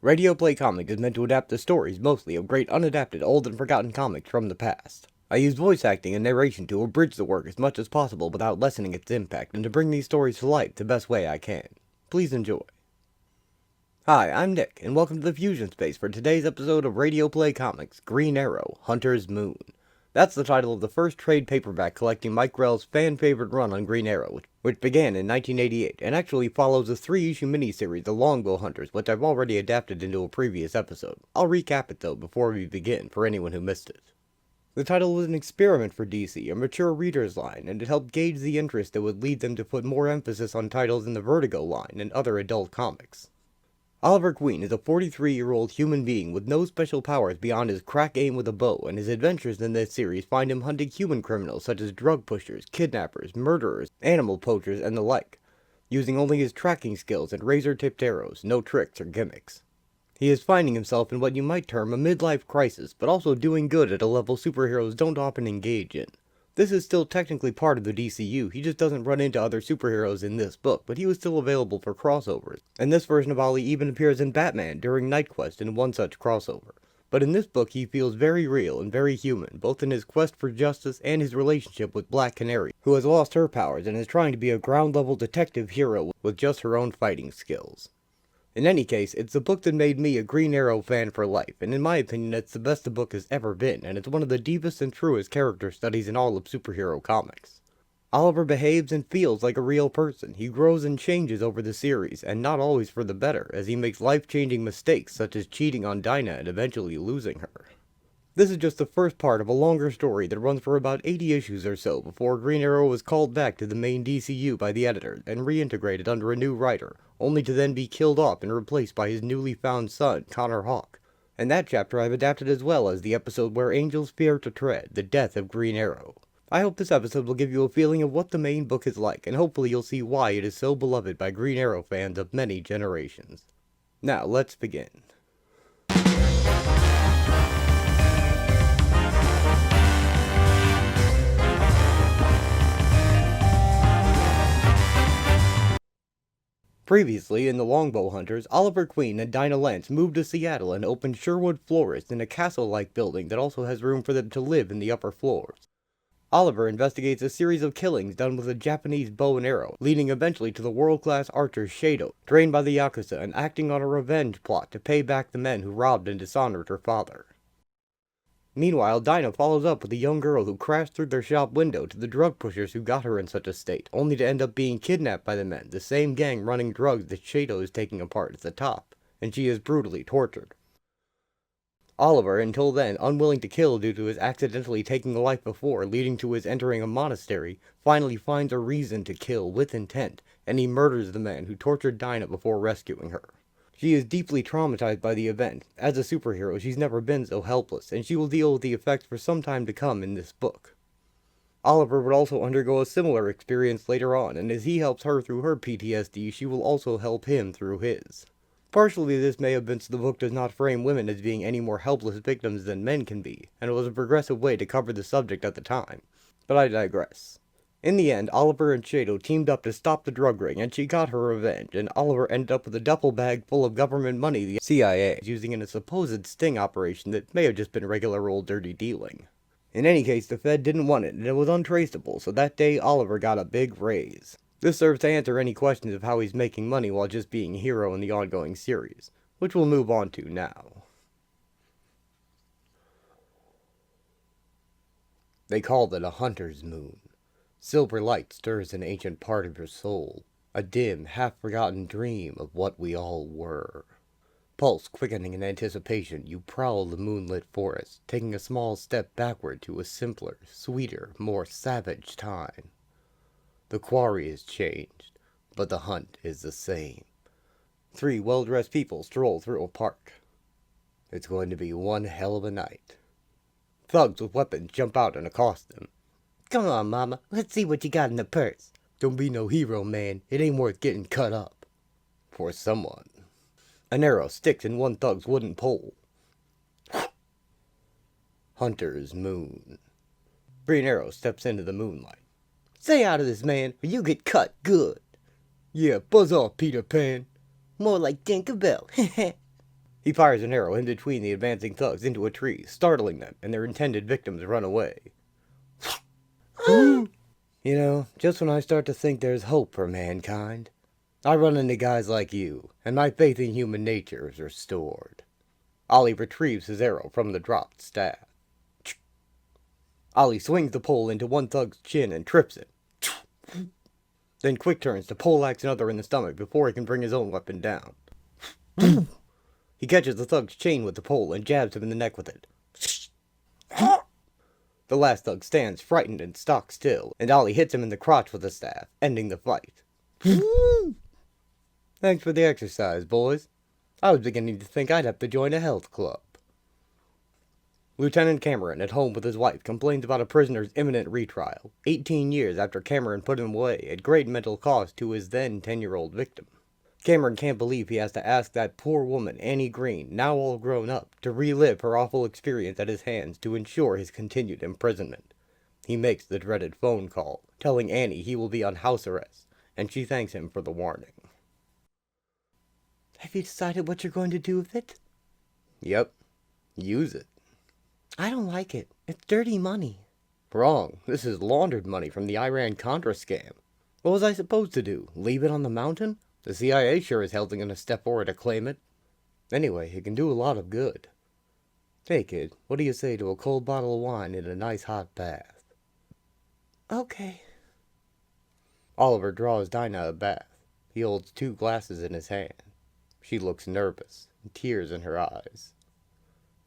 Radio Play Comics is meant to adapt the stories, mostly, of great unadapted, old and forgotten comics from the past. I use voice acting and narration to abridge the work as much as possible without lessening its impact, and to bring these stories to life the best way I can. Please enjoy. Hi, I'm Nick, and welcome to the Fusion Space for today's episode of Radio Play Comics, Green Arrow, Hunter's Moon. That's the title of the first trade paperback collecting Mike Grell's fan-favorite run on Green Arrow, which began in 1988, and actually follows a 3-issue miniseries, The Longbow Hunters, which I've already adapted into a previous episode. I'll recap it though before we begin, for anyone who missed it. The title was an experiment for DC, a mature reader's line, and it helped gauge the interest that would lead them to put more emphasis on titles in the Vertigo line and other adult comics. Oliver Queen is a 43-year-old human being with no special powers beyond his crack aim with a bow, and his adventures in this series find him hunting human criminals such as drug pushers, kidnappers, murderers, animal poachers, and the like, using only his tracking skills and razor-tipped arrows, no tricks or gimmicks. He is finding himself in what you might term a midlife crisis, but also doing good at a level superheroes don't often engage in. This is still technically part of the DCU, he just doesn't run into other superheroes in this book, but he was still available for crossovers, and this version of Ollie even appears in Batman during Night Quest in one such crossover. But in this book he feels very real and very human, both in his quest for justice and his relationship with Black Canary, who has lost her powers and is trying to be a ground-level detective hero with just her own fighting skills. In any case, it's the book that made me a Green Arrow fan for life, and in my opinion it's the best the book has ever been, and it's one of the deepest and truest character studies in all of superhero comics. Oliver behaves and feels like a real person. He grows and changes over the series, and not always for the better, as he makes life-changing mistakes such as cheating on Dinah and eventually losing her. This is just the first part of a longer story that runs for about 80 issues or so before Green Arrow was called back to the main DCU by the editor and reintegrated under a new writer, only to then be killed off and replaced by his newly found son, Connor Hawke. And that chapter I've adapted as well as the episode Where Angels Fear to Tread, The Death of Green Arrow. I hope this episode will give you a feeling of what the main book is like, and hopefully you'll see why it is so beloved by Green Arrow fans of many generations. Now, let's begin. Previously, in The Longbow Hunters, Oliver Queen and Dinah Lance moved to Seattle and opened Sherwood Florist in a castle-like building that also has room for them to live in the upper floors. Oliver investigates a series of killings done with a Japanese bow and arrow, leading eventually to the world-class archer Shado, trained by the Yakuza and acting on a revenge plot to pay back the men who robbed and dishonored her father. Meanwhile, Dinah follows up with a young girl who crashed through their shop window to the drug pushers who got her in such a state, only to end up being kidnapped by the men, the same gang running drugs that Shado is taking apart at the top, and she is brutally tortured. Oliver, until then unwilling to kill due to his accidentally taking a life before, leading to his entering a monastery, finally finds a reason to kill with intent, and he murders the man who tortured Dinah before rescuing her. She is deeply traumatized by the event. As a superhero, she's never been so helpless, and she will deal with the effects for some time to come in this book. Oliver would also undergo a similar experience later on, and as he helps her through her PTSD, she will also help him through his. Partially this may have been so the book does not frame women as being any more helpless victims than men can be, and it was a progressive way to cover the subject at the time. But I digress. In the end, Oliver and Shado teamed up to stop the drug ring, and she got her revenge, and Oliver ended up with a duffel bag full of government money the CIA is using in a supposed sting operation that may have just been regular old dirty dealing. In any case, the Fed didn't want it, and it was untraceable, so that day Oliver got a big raise. This serves to answer any questions of how he's making money while just being a hero in the ongoing series, which we'll move on to now. They called it a hunter's moon. Silver light stirs an ancient part of your soul, a dim, half-forgotten dream of what we all were. Pulse quickening in anticipation, you prowl the moonlit forest, taking a small step backward to a simpler, sweeter, more savage time. The quarry has changed, but the hunt is the same. 3 well-dressed people stroll through a park. It's going to be one hell of a night. Thugs with weapons jump out and accost them. Come on, mama. Let's see what you got in the purse. Don't be no hero, man. It ain't worth getting cut up. For someone. An arrow sticks in one thug's wooden pole. Hunter's Moon. Green Arrow steps into the moonlight. Stay out of this, man, or you get cut good. Yeah, buzz off, Peter Pan. More like Tinkerbell. He fires an arrow in between the advancing thugs into a tree, startling them, and their intended victims run away. You know, just when I start to think there's hope for mankind, I run into guys like you, and my faith in human nature is restored. Ollie retrieves his arrow from the dropped staff. Ollie swings the pole into one thug's chin and trips it. Then quick turns to poleaxe another in the stomach before he can bring his own weapon down. He catches the thug's chain with the pole and jabs him in the neck with it. The last thug stands frightened and stock still, and Ollie hits him in the crotch with the staff, ending the fight. Thanks for the exercise, boys. I was beginning to think I'd have to join a health club. Lieutenant Cameron, at home with his wife, complains about a prisoner's imminent retrial, 18 years after Cameron put him away, at great mental cost to his then 10-year-old victim. Cameron can't believe he has to ask that poor woman, Annie Green, now all grown up, to relive her awful experience at his hands to ensure his continued imprisonment. He makes the dreaded phone call, telling Annie he will be on house arrest, and she thanks him for the warning. Have you decided what you're going to do with it? Yep. Use it. I don't like it. It's dirty money. Wrong. This is laundered money from the Iran-Contra scam. What was I supposed to do? Leave it on the mountain? The CIA sure as hell isn't going to step forward to claim it. Anyway, it can do a lot of good. Hey, kid, what do you say to a cold bottle of wine and a nice hot bath? Okay. Oliver draws Dinah a bath. He holds 2 glasses in his hand. She looks nervous, tears in her eyes.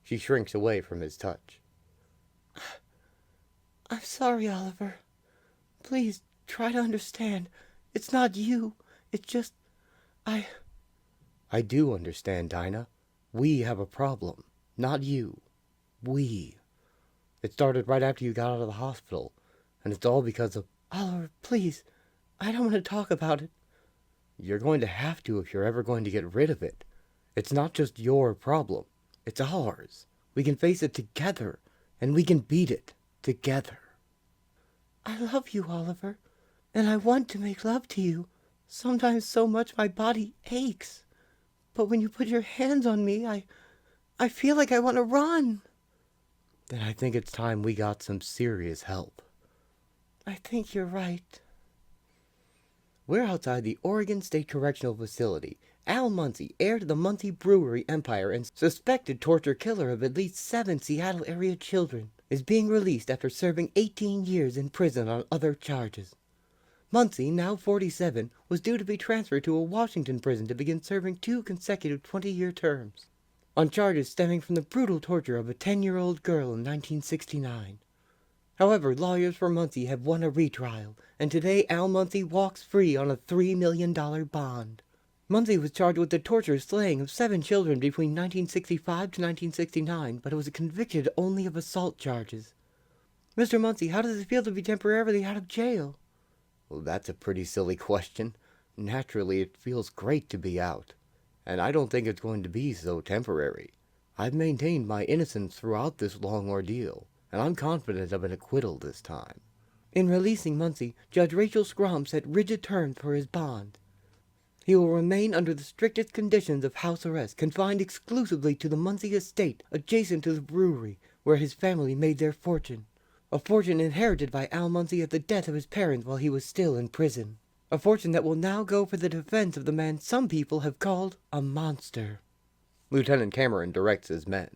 She shrinks away from his touch. I'm sorry, Oliver. Please, try to understand. It's not you. It's just... I do understand, Dinah. We have a problem. Not you. We. It started right after you got out of the hospital. And it's all because of... Oliver, please. I don't want to talk about it. You're going to have to if you're ever going to get rid of it. It's not just your problem. It's ours. We can face it together. And we can beat it together. I love you, Oliver. And I want to make love to you. Sometimes so much my body aches. But when you put your hands on me, I feel like I want to run. Then I think it's time we got some serious help. I think you're right. We're outside the Oregon State Correctional Facility. Al Muncy, heir to the Muncy Brewery empire and suspected torture killer of at least 7 Seattle area children, is being released after serving 18 years in prison on other charges. Muncy, now 47, was due to be transferred to a Washington prison to begin serving 2 consecutive 20-year terms, on charges stemming from the brutal torture of a 10-year-old girl in 1969. However, lawyers for Muncy have won a retrial, and today Al Muncy walks free on a $3 million bond. Muncy was charged with the torture and slaying of 7 children between 1965 to 1969, but was convicted only of assault charges. Mr. Muncy, how does it feel to be temporarily out of jail? Well, that's a pretty silly question. Naturally, it feels great to be out. And I don't think it's going to be so temporary. I've maintained my innocence throughout this long ordeal, and I'm confident of an acquittal this time. In releasing Muncy, Judge Rachel Scrum set rigid terms for his bond. He will remain under the strictest conditions of house arrest, confined exclusively to the Muncy estate adjacent to the brewery, where his family made their fortune. A fortune inherited by Al Muncy at the death of his parents while he was still in prison. A fortune that will now go for the defense of the man some people have called a monster. Lieutenant Cameron directs his men.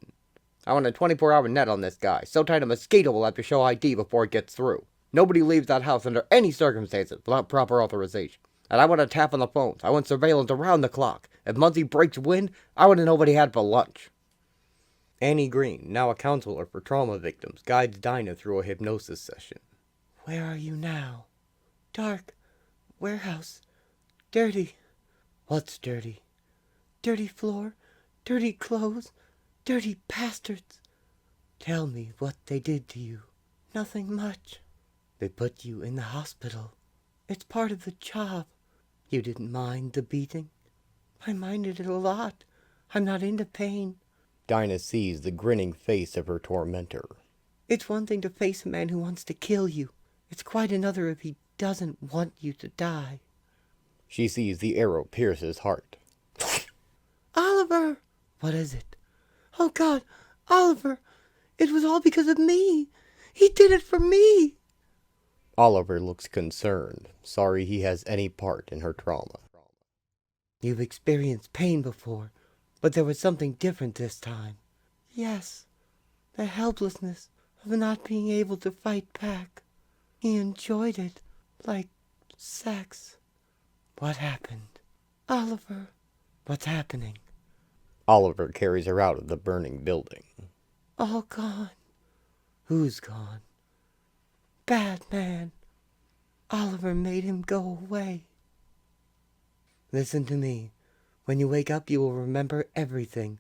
I want a 24-hour net on this guy, so tight a mosquito will have to show ID before it gets through. Nobody leaves that house under any circumstances without proper authorization. And I want a tap on the phones. I want surveillance around the clock. If Muncy breaks wind, I want to know what he had for lunch. Annie Green, now a counselor for trauma victims, guides Dinah through a hypnosis session. Where are you now? Dark. Warehouse. Dirty. What's dirty? Dirty floor. Dirty clothes. Dirty bastards. Tell me what they did to you. Nothing much. They put you in the hospital. It's part of the job. You didn't mind the beating? I minded it a lot. I'm not into pain. Dinah sees the grinning face of her tormentor. It's one thing to face a man who wants to kill you. It's quite another if he doesn't want you to die. She sees the arrow pierce his heart. Oliver! What is it? Oh, God, Oliver, it was all because of me. He did it for me. Oliver looks concerned, sorry he has any part in her trauma. You've experienced pain before, but there was something different this time. Yes, the helplessness of not being able to fight back. He enjoyed it, like sex. What happened? Oliver, what's happening? Oliver carries her out of the burning building. All gone. Who's gone? Bad man. Oliver made him go away. Listen to me. When you wake up, you will remember everything.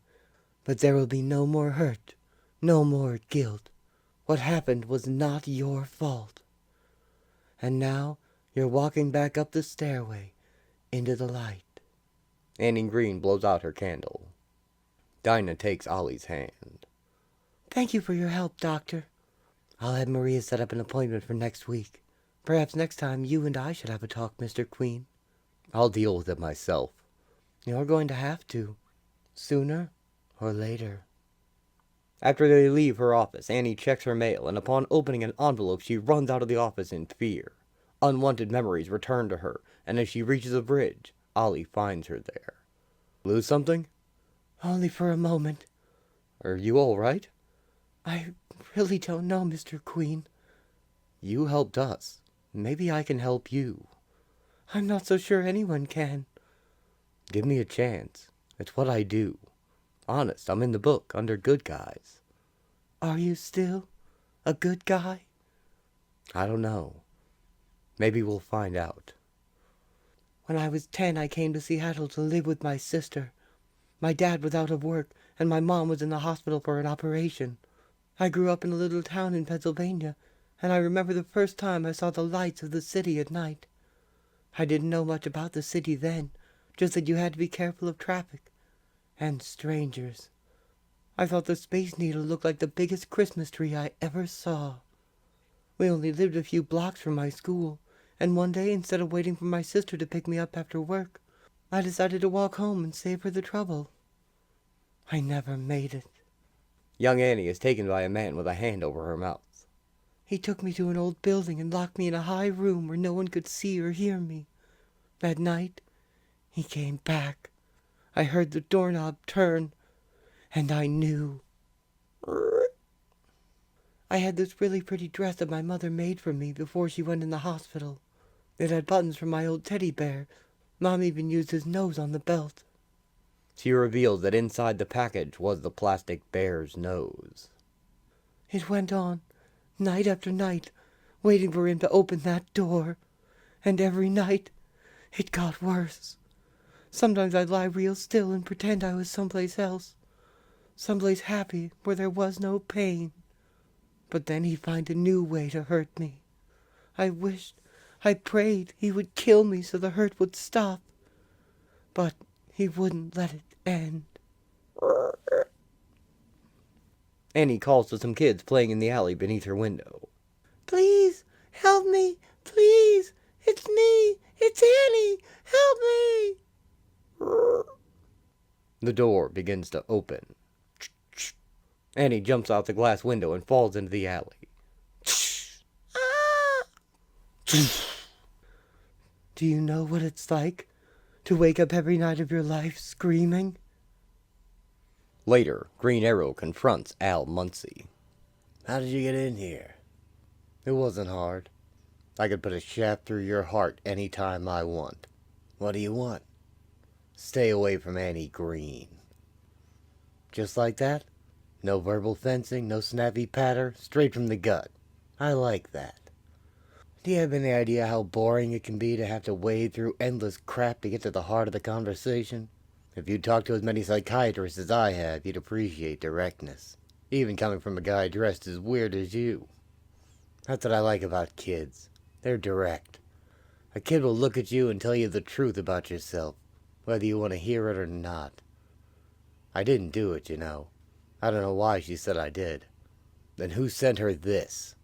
But there will be no more hurt, no more guilt. What happened was not your fault. And now you're walking back up the stairway into the light. Annie Green blows out her candle. Dinah takes Ollie's hand. Thank you for your help, Doctor. I'll have Maria set up an appointment for next week. Perhaps next time you and I should have a talk, Mr. Queen. I'll deal with it myself. You're going to have to. Sooner or later. After they leave her office, Annie checks her mail, and upon opening an envelope, she runs out of the office in fear. Unwanted memories return to her, and as she reaches a bridge, Ollie finds her there. Lose something? Only for a moment. Are you all right? I really don't know, Mr. Queen. You helped us. Maybe I can help you. I'm not so sure anyone can. Give me a chance. It's what I do. Honest, I'm in the book, under good guys. Are you still a good guy? I don't know. Maybe we'll find out. When I was 10, I came to Seattle to live with my sister. My dad was out of work, and my mom was in the hospital for an operation. I grew up in a little town in Pennsylvania, and I remember the first time I saw the lights of the city at night. I didn't know much about the city then, just that you had to be careful of traffic and strangers. I thought the Space Needle looked like the biggest Christmas tree I ever saw. We only lived a few blocks from my school, and one day, instead of waiting for my sister to pick me up after work, I decided to walk home and save her the trouble. I never made it. Young Annie is taken by a man with a hand over her mouth. He took me to an old building and locked me in a high room where no one could see or hear me. That night, he came back. I heard the doorknob turn, and I knew. I had this really pretty dress that my mother made for me before she went in the hospital. It had buttons from my old teddy bear. Mom even used his nose on the belt. She reveals that inside the package was the plastic bear's nose. It went on, night after night, waiting for him to open that door. And every night, it got worse. Sometimes I'd lie real still and pretend I was someplace else. Someplace happy where there was no pain. But then he'd find a new way to hurt me. I wished, I prayed he would kill me so the hurt would stop. But he wouldn't let it end. Annie calls to some kids playing in the alley beneath her window. Please, help me, please. It's me, it's Annie, help me. The door begins to open. Annie jumps out the glass window and falls into the alley. Ah! Do you know what it's like to wake up every night of your life screaming? Later, Green Arrow confronts Al Muncie. How did you get in here? It wasn't hard. I could put a shaft through your heart any time I want. What do you want? Stay away from Annie Green. Just like that? No verbal fencing, no snappy patter, straight from the gut. I like that. Do you have any idea how boring it can be to have to wade through endless crap to get to the heart of the conversation? If you'd talked to as many psychiatrists as I have, you'd appreciate directness. Even coming from a guy dressed as weird as you. That's what I like about kids. They're direct. A kid will look at you and tell you the truth about yourself, whether you want to hear it or not. I didn't do it, you know. I don't know why she said I did. Then who sent her this?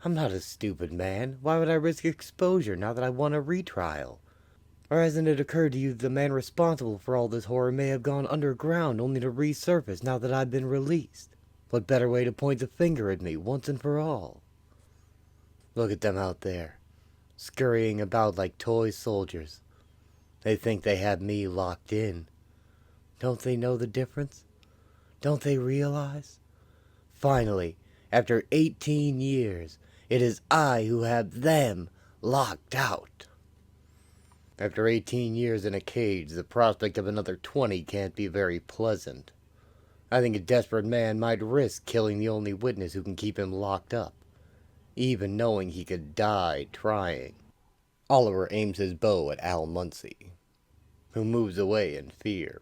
I'm not a stupid man. Why would I risk exposure now that I won a retrial? Or hasn't it occurred to you that the man responsible for all this horror may have gone underground only to resurface now that I've been released? What better way to point the finger at me once and for all? Look at them out there, scurrying about like toy soldiers. They think they have me locked in. Don't they know the difference? Don't they realize? Finally, after 18 years, it is I who have them locked out. After 18 years in a cage, the prospect of another 20 can't be very pleasant. I think a desperate man might risk killing the only witness who can keep him locked up, even knowing he could die trying. Oliver aims his bow at Al Muncy, Who moves away in fear.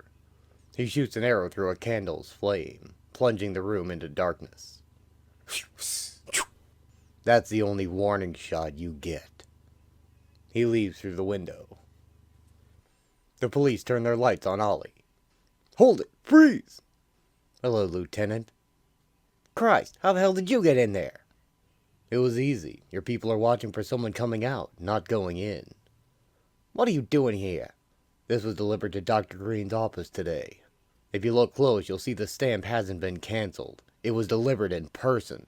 He shoots an arrow through a candle's flame, plunging the room into darkness. That's the only warning shot you get. He leaves through the window. The police turn their lights on Ollie. "Hold it! Freeze!" Hello, Lieutenant. Christ, how the hell did you get in there? It was easy. Your people are watching for someone coming out, not going in. What are you doing here? This was delivered to Dr. Green's office today. If you look close, you'll see the stamp hasn't been canceled. It was delivered in person.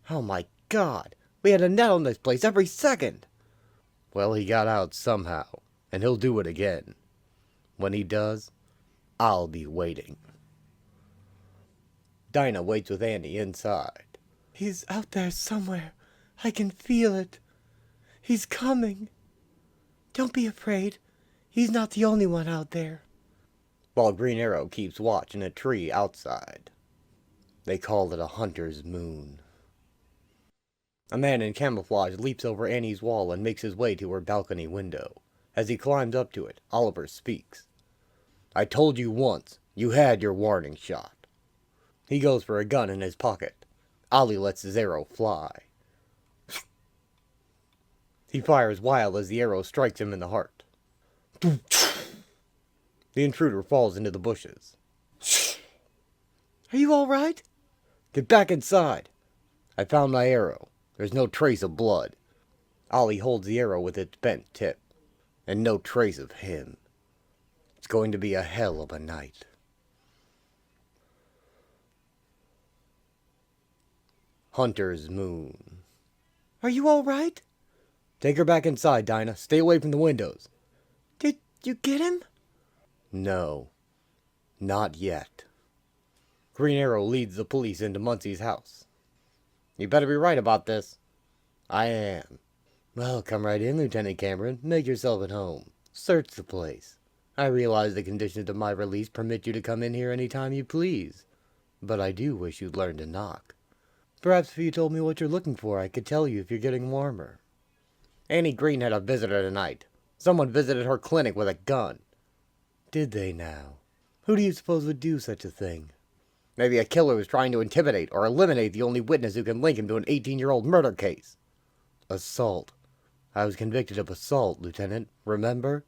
Oh my God! We had a net on this place every second! Well, he got out somehow, and he'll do it again. When he does, I'll be waiting. Dinah waits with Annie inside. He's out there somewhere. I can feel it. He's coming. Don't be afraid. He's not the only one out there. While Green Arrow keeps watch in a tree outside. They call it a hunter's moon. A man in camouflage leaps over Annie's wall and makes his way to her balcony window. As he climbs up to it, Oliver speaks. I told you once, you had your warning shot. He goes for a gun in his pocket. Ollie lets his arrow fly. He fires wild as the arrow strikes him in the heart. The intruder falls into the bushes. Are you all right? Get back inside. I found my arrow. There's no trace of blood. Ollie holds the arrow with its bent tip. And no trace of him. It's going to be a hell of a night. Hunter's moon. Are you all right? Take her back inside, Dinah. Stay away from the windows. Did you get him? No. Not yet. Green Arrow leads the police into Muncy's house. You better be right about this. I am. Well, come right in, Lieutenant Cameron. Make yourself at home. Search the place. I realize the conditions of my release permit you to come in here any time you please. But I do wish you'd learn to knock. Perhaps if you told me what you're looking for, I could tell you if you're getting warmer. Annie Green had a visitor tonight. Someone visited her clinic with a gun. Did they now? Who do you suppose would do such a thing? Maybe a killer who's trying to intimidate or eliminate the only witness who can link him to an 18-year-old murder case. Assault. I was convicted of assault, Lieutenant. Remember?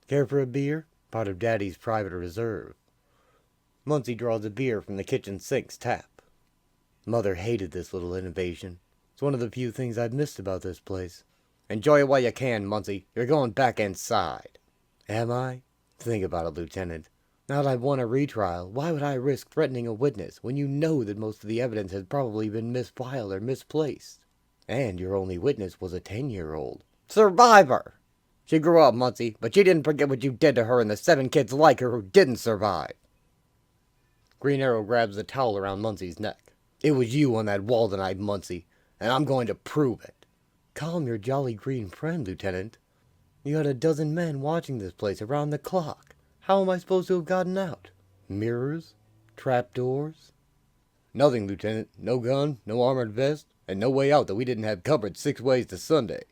Care for a beer? Part of Daddy's private reserve. Muncy draws a beer from the kitchen sink's tap. Mother hated this little innovation. It's one of the few things I've missed about this place. Enjoy it while you can, Muncy. You're going back inside. Am I? Think about it, Lieutenant. Now that I've won a retrial, why would I risk threatening a witness when you know that most of the evidence has probably been misfiled or misplaced? And your only witness was a 10-year-old. Survivor! She grew up, Muncy, but she didn't forget what you did to her and the 7 kids like her who didn't survive. Green Arrow grabs the towel around Muncy's neck. It was you on that wall tonight, Muncy, and I'm going to prove it. Calm your jolly green friend, Lieutenant. You had a dozen men watching this place around the clock. How am I supposed to have gotten out? Mirrors? Trapdoors? Nothing, Lieutenant. No gun, no armored vest, and no way out that we didn't have covered 6 ways to Sunday.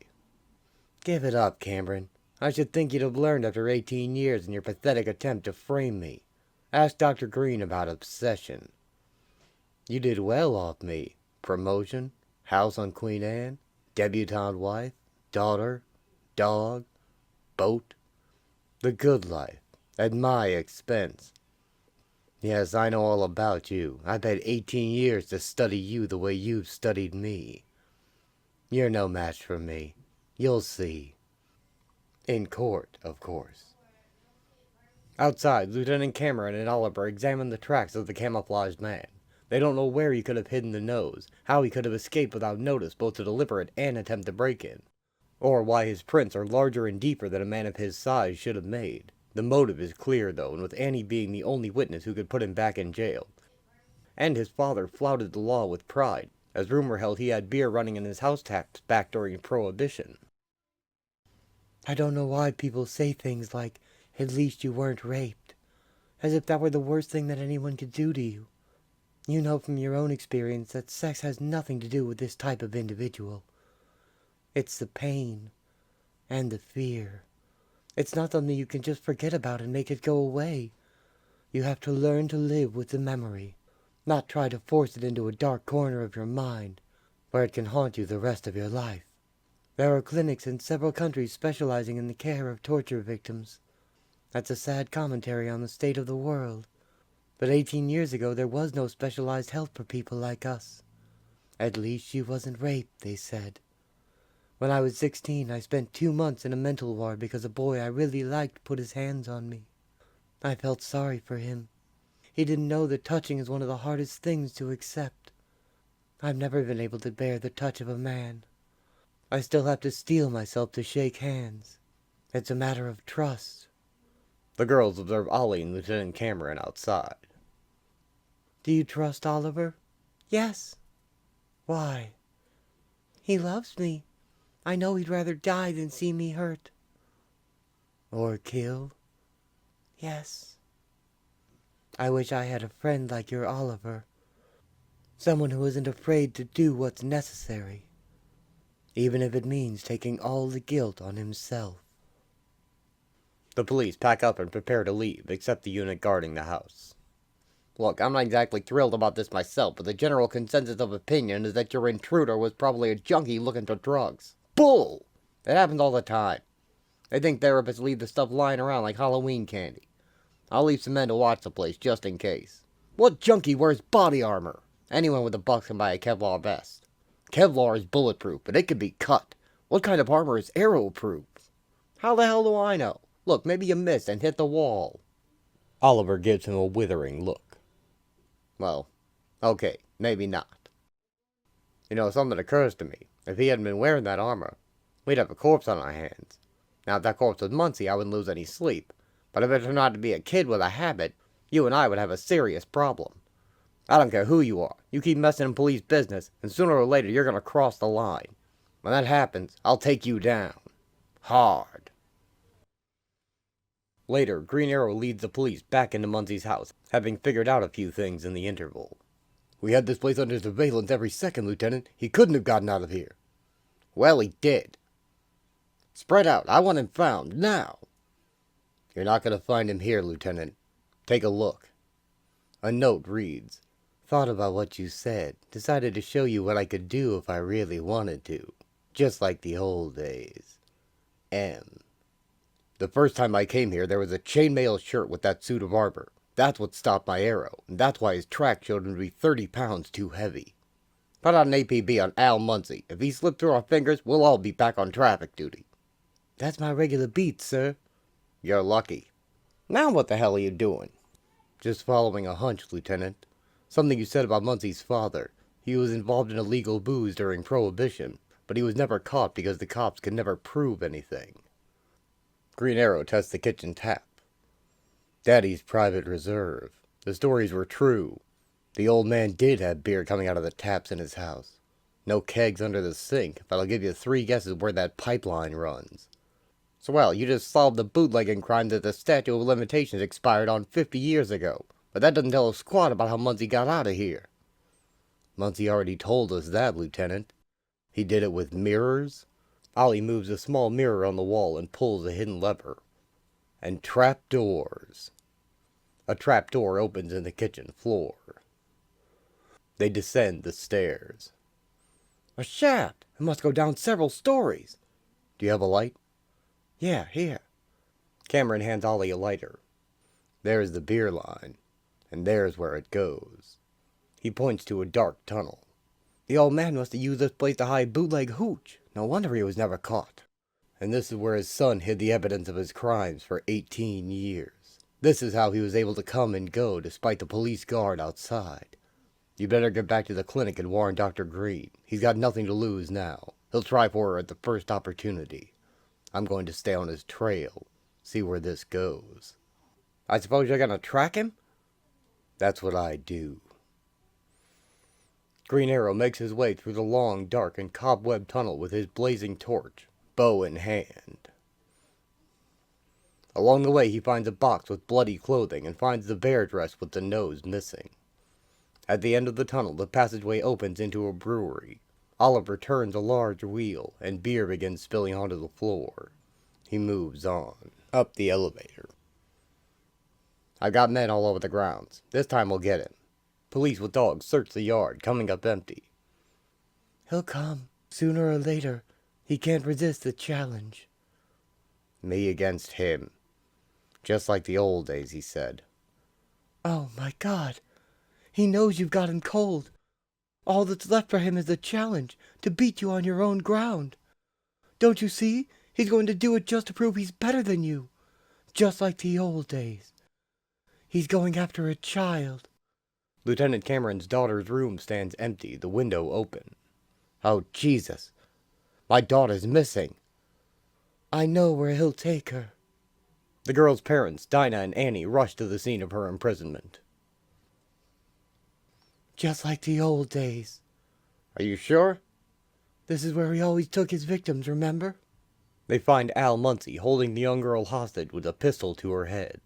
Give it up, Cameron. I should think you'd have learned after 18 years in your pathetic attempt to frame me. Ask Dr. Green about obsession. You did well off me. Promotion, house on Queen Anne, debutante wife, daughter, dog, boat. The good life, at my expense. Yes, I know all about you. I've had 18 years to study you the way you've studied me. You're no match for me. You'll see. In court, of course. Outside, Lieutenant Cameron and Oliver examine the tracks of the camouflaged man. They don't know where he could have hidden the nose, how he could have escaped without notice both to deliberate and attempt to break in, or why his prints are larger and deeper than a man of his size should have made. The motive is clear, though, and with Annie being the only witness who could put him back in jail. And his father flouted the law with pride, as rumor held he had beer running in his house taps back during Prohibition. I don't know why people say things like, "At least you weren't raped," as if that were the worst thing that anyone could do to you. You know from your own experience that sex has nothing to do with this type of individual. It's the pain and the fear. It's not something you can just forget about and make it go away. You have to learn to live with the memory, not try to force it into a dark corner of your mind where it can haunt you the rest of your life. There are clinics in several countries specializing in the care of torture victims. That's a sad commentary on the state of the world. But 18 years ago there was no specialized help for people like us. At least she wasn't raped, they said. When I was 16, I spent 2 months in a mental ward because a boy I really liked put his hands on me. I felt sorry for him. He didn't know that touching is one of the hardest things to accept. I've never been able to bear the touch of a man. I still have to steel myself to shake hands. It's a matter of trust. The girls observe Ollie and Lieutenant Cameron outside. Do you trust Oliver? Yes. Why? He loves me. I know he'd rather die than see me hurt. Or killed? Yes. I wish I had a friend like your Oliver. Someone who isn't afraid to do what's necessary, even if it means taking all the guilt on himself. The police pack up and prepare to leave, except the unit guarding the house. Look, I'm not exactly thrilled about this myself, but the general consensus of opinion is that your intruder was probably a junkie looking for drugs. Bull! It happens all the time. They think therapists leave the stuff lying around like Halloween candy. I'll leave some men to watch the place, just in case. What junkie wears body armor? Anyone with a buck can buy a Kevlar vest. Kevlar is bulletproof, but it can be cut. What kind of armor is arrow-proof? How the hell do I know? Look, maybe you missed and hit the wall. Oliver gives him a withering look. Well, okay, maybe not. You know, something occurs to me. If he hadn't been wearing that armor, we'd have a corpse on our hands. Now, if that corpse was Muncie, I wouldn't lose any sleep. But if it turned out to be a kid with a habit, you and I would have a serious problem. I don't care who you are. You keep messing in police business, and sooner or later you're going to cross the line. When that happens, I'll take you down. Hard. Later, Green Arrow leads the police back into Muncie's house, having figured out a few things in the interval. We had this place under surveillance every second, Lieutenant. He couldn't have gotten out of here. Well, he did. Spread out. I want him found, now. You're not going to find him here, Lieutenant. Take a look. A note reads, "Thought about what you said. Decided to show you what I could do if I really wanted to. Just like the old days. M." The first time I came here, there was a chainmail shirt with that suit of armor. That's what stopped my arrow, and that's why his track showed him to be 30 pounds too heavy. Put out an APB on Al Muncie. If he slipped through our fingers, we'll all be back on traffic duty. That's my regular beat, sir. You're lucky. Now what the hell are you doing? Just following a hunch, Lieutenant. Something you said about Muncie's father. He was involved in illegal booze during Prohibition, but he was never caught because the cops could never prove anything. Green Arrow tests the kitchen tap. Daddy's private reserve. The stories were true. The old man did have beer coming out of the taps in his house. No kegs under the sink, but I'll give you 3 guesses where that pipeline runs. So, well, you just solved the bootlegging crime that the statute of limitations expired on 50 years ago. But that doesn't tell us squat about how Muncie got out of here. Muncie already told us that, Lieutenant. He did it with mirrors. Ollie moves a small mirror on the wall and pulls a hidden lever. And trapdoors. A trapdoor opens in the kitchen floor. They descend the stairs. A shaft! It must go down several stories. Do you have a light? Yeah, here. Cameron hands Ollie a lighter. There's the beer line, and there's where it goes. He points to a dark tunnel. The old man must have used this place to hide bootleg hooch. No wonder he was never caught. and this is where his son hid the evidence of his crimes for 18 years. This is how he was able to come and go despite the police guard outside. You better get back to the clinic and warn Dr. Green. He's got nothing to lose now. He'll try for her at the first opportunity. I'm going to stay on his trail, see where this goes. I suppose you're gonna track him? That's what I do. Green Arrow makes his way through the long, dark, and cobweb tunnel with his blazing torch, bow in hand. Along the way, he finds a box with bloody clothing and finds the bear dress with the nose missing. At the end of the tunnel, the passageway opens into a brewery. Oliver turns a large wheel, and beer begins spilling onto the floor. He moves on, up the elevator. I've got men all over the grounds. This time we'll get him. Police with dogs search the yard, coming up empty. He'll come, sooner or later. He can't resist the challenge. Me against him. Just like the old days, he said. Oh my God. He knows you've got him cold. All that's left for him is the challenge, to beat you on your own ground. Don't you see? He's going to do it just to prove he's better than you. Just like the old days. He's going after a child. Lieutenant Cameron's daughter's room stands empty, the window open. Oh, Jesus. My daughter's missing. I know where he'll take her. The girl's parents, Dinah and Annie, rush to the scene of her imprisonment. Just like the old days. Are you sure? This is where he always took his victims, remember? They find Al Muncie holding the young girl hostage with a pistol to her head.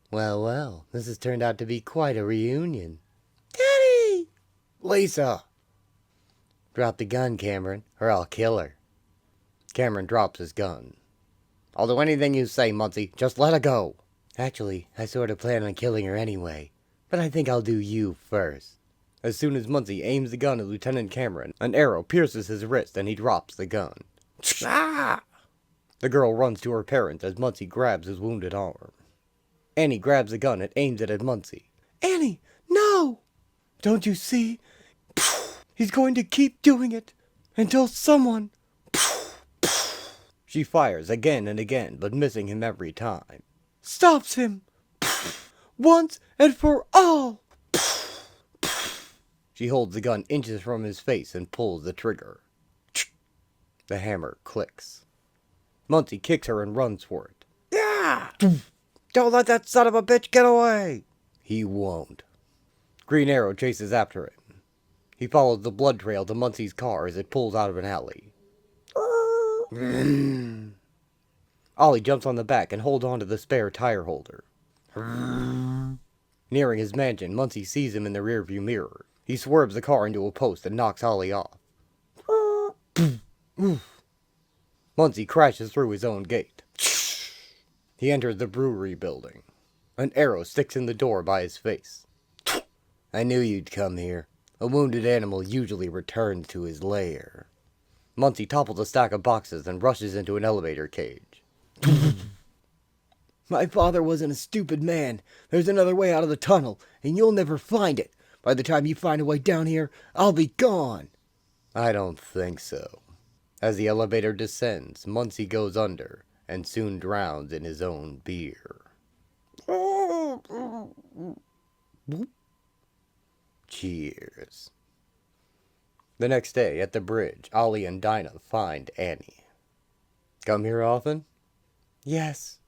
Well, well, this has turned out to be quite a reunion. Daddy! Lisa! Drop the gun, Cameron, or I'll kill her. Cameron drops his gun. I'll do anything you say, Muncie. Just let her go. Actually, I sort of plan on killing her anyway, but I think I'll do you first. As soon as Muncie aims the gun at Lieutenant Cameron, an arrow pierces his wrist and he drops the gun. Ah! The girl runs to her parents as Muncie grabs his wounded arm. Annie grabs the gun and aims it at Muncie. Annie, no! Don't you see? He's going to keep doing it until someone... She fires again and again, but missing him every time. Stops him! Once and for all! She holds the gun inches from his face and pulls the trigger. The hammer clicks. Muncie kicks her and runs for it. Yeah! Don't let that son of a bitch get away! He won't. Green Arrow chases after him. He follows the blood trail to Muncie's car as it pulls out of an alley. Ollie jumps on the back and holds on to the spare tire holder. Nearing his mansion, Muncie sees him in the rearview mirror. He swerves the car into a post and knocks Ollie off. Muncie crashes through his own gate. He enters the brewery building. An arrow sticks in the door by his face. I knew you'd come here. A wounded animal usually returns to his lair. Muncie topples a stack of boxes and rushes into an elevator cage. My father wasn't a stupid man. There's another way out of the tunnel, and you'll never find it. By the time you find a way down here, I'll be gone. I don't think so. As the elevator descends, Muncie goes under and soon drowns in his own beer. Cheers. The next day, at the bridge, Ollie and Dinah find Annie. Come here often? Yes,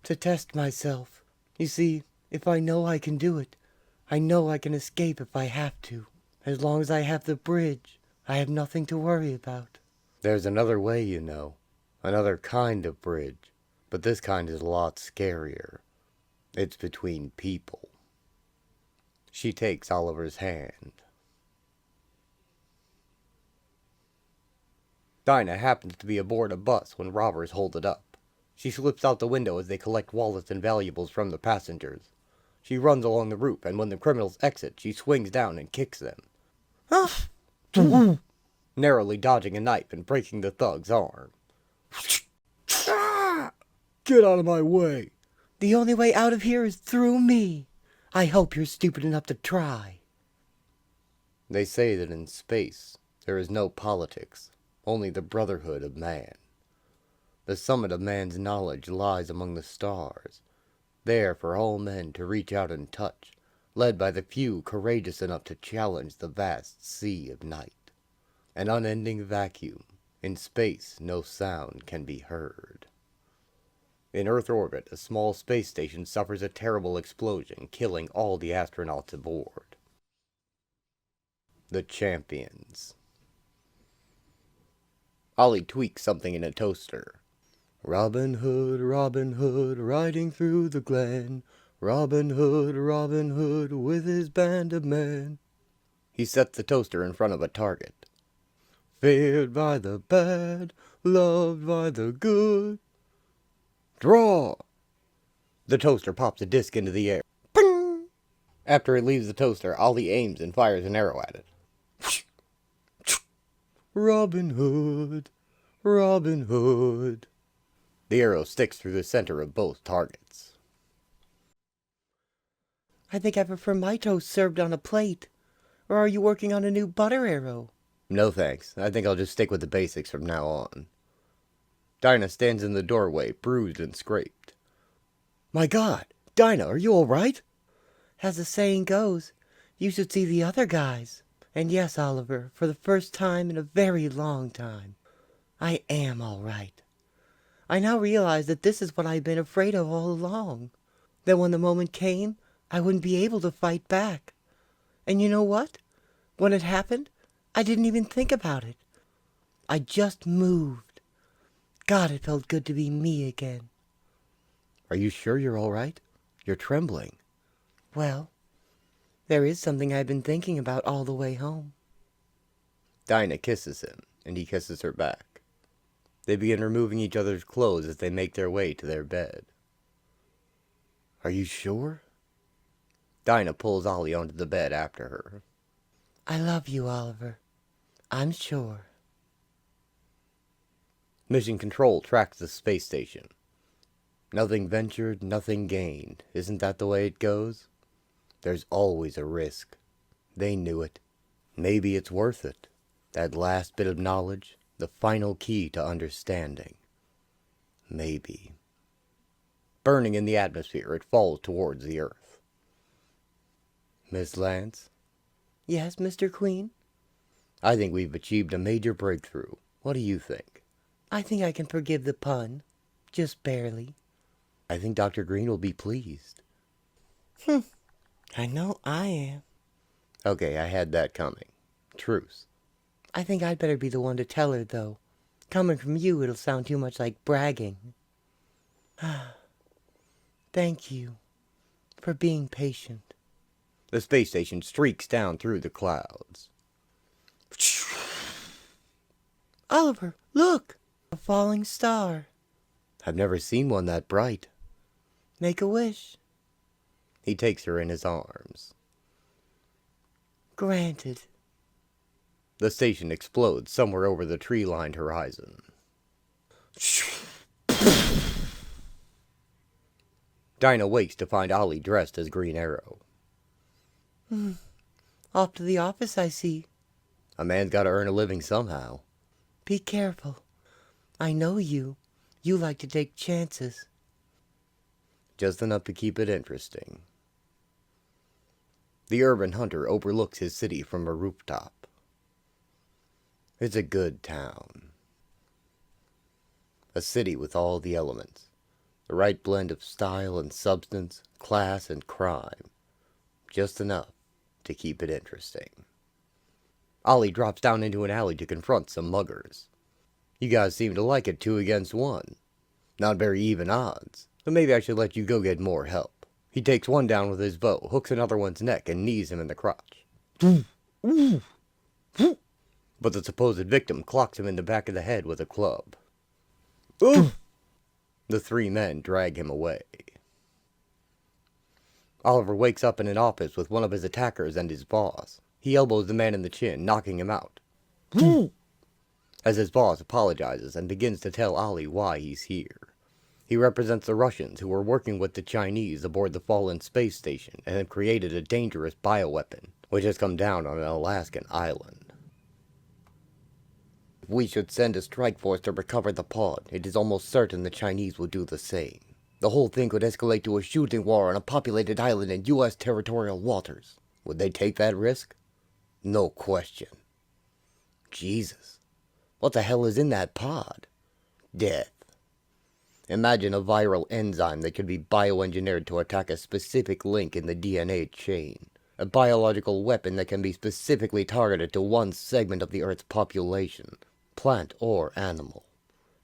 to test myself. You see, if I know I can do it, I know I can escape if I have to. As long as I have the bridge, I have nothing to worry about. There's another way, you know. Another kind of bridge. But this kind is a lot scarier. It's between people. She takes Oliver's hand. Dinah happens to be aboard a bus when robbers hold it up. She slips out the window as they collect wallets and valuables from the passengers. She runs along the roof, and when the criminals exit, she swings down and kicks them. Narrowly dodging a knife and breaking the thug's arm. Get out of my way! The only way out of here is through me. I hope you're stupid enough to try. They say that in space, there is no politics, only the brotherhood of man. The summit of man's knowledge lies among the stars, there for all men to reach out and touch, led by the few courageous enough to challenge the vast sea of night. An unending vacuum. In space, no sound can be heard. In Earth orbit, a small space station suffers a terrible explosion, killing all the astronauts aboard. The champions. Ollie tweaks something in a toaster. Robin Hood, riding through the glen. Robin Hood, with his band of men. He sets the toaster in front of a target. Feared by the bad, loved by the good. Draw! The toaster pops a disc into the air. Ping! After it leaves the toaster, Ollie aims and fires an arrow at it. Robin Hood, Robin Hood. The arrow sticks through the center of both targets. I think I prefer my toast served on a plate. Or are you working on a new butter arrow? No thanks. I think I'll just stick with the basics from now on. Dinah stands in the doorway, bruised and scraped. My God! Dinah, are you all right? As the saying goes, you should see the other guys. And yes, Oliver, for the first time in a very long time, I am all right. I now realize that this is what I've been afraid of all along. That when the moment came, I wouldn't be able to fight back. And you know what? When it happened, I didn't even think about it. I just moved. God, it felt good to be me again. Are you sure you're all right? You're trembling. Well, there is something I've been thinking about all the way home. Dinah kisses him, and he kisses her back. They begin removing each other's clothes as they make their way to their bed. Are you sure? Dinah pulls Ollie onto the bed after her. I love you, Oliver. I'm sure. Mission Control tracks the space station. Nothing ventured, nothing gained. Isn't that the way it goes? There's always a risk. They knew it. Maybe it's worth it. That last bit of knowledge, the final key to understanding. Maybe. Burning in the atmosphere, it falls towards the Earth. Miss Lance? Yes, Mr. Queen? I think we've achieved a major breakthrough. What do you think? I think I can forgive the pun. Just barely. I think Dr. Green will be pleased. I know I am. Okay, I had that coming. Truce. I think I'd better be the one to tell her, though. Coming from you, it'll sound too much like bragging. Thank you for being patient. The space station streaks down through the clouds. Oliver, look! A falling star. I've never seen one that bright. Make a wish. He takes her in his arms. Granted. The station explodes somewhere over the tree-lined horizon. Dinah wakes to find Ollie dressed as Green Arrow. Off to the office, I see. A man's got to earn a living somehow. Be careful. I know you. You like to take chances. Just enough to keep it interesting. The urban hunter overlooks his city from a rooftop. It's a good town. A city with all the elements. The right blend of style and substance, class and crime. Just enough to keep it interesting. Ollie drops down into an alley to confront some muggers. You guys seem to like it 2 against 1. Not very even odds, but maybe I should let you go get more help. He takes one down with his bow, hooks another one's neck, and knees him in the crotch. But the supposed victim clocks him in the back of the head with a club. The 3 men drag him away. Oliver wakes up in an office with one of his attackers and his boss. He elbows the man in the chin, knocking him out. As his boss apologizes and begins to tell Ollie why he's here. He represents the Russians who were working with the Chinese aboard the fallen space station and have created a dangerous bioweapon, which has come down on an Alaskan island. If we should send a strike force to recover the pod, it is almost certain the Chinese will do the same. The whole thing could escalate to a shooting war on a populated island in U.S. territorial waters. Would they take that risk? No question. Jesus. What the hell is in that pod? Death. Imagine a viral enzyme that could be bioengineered to attack a specific link in the DNA chain. A biological weapon that can be specifically targeted to one segment of the Earth's population, plant or animal.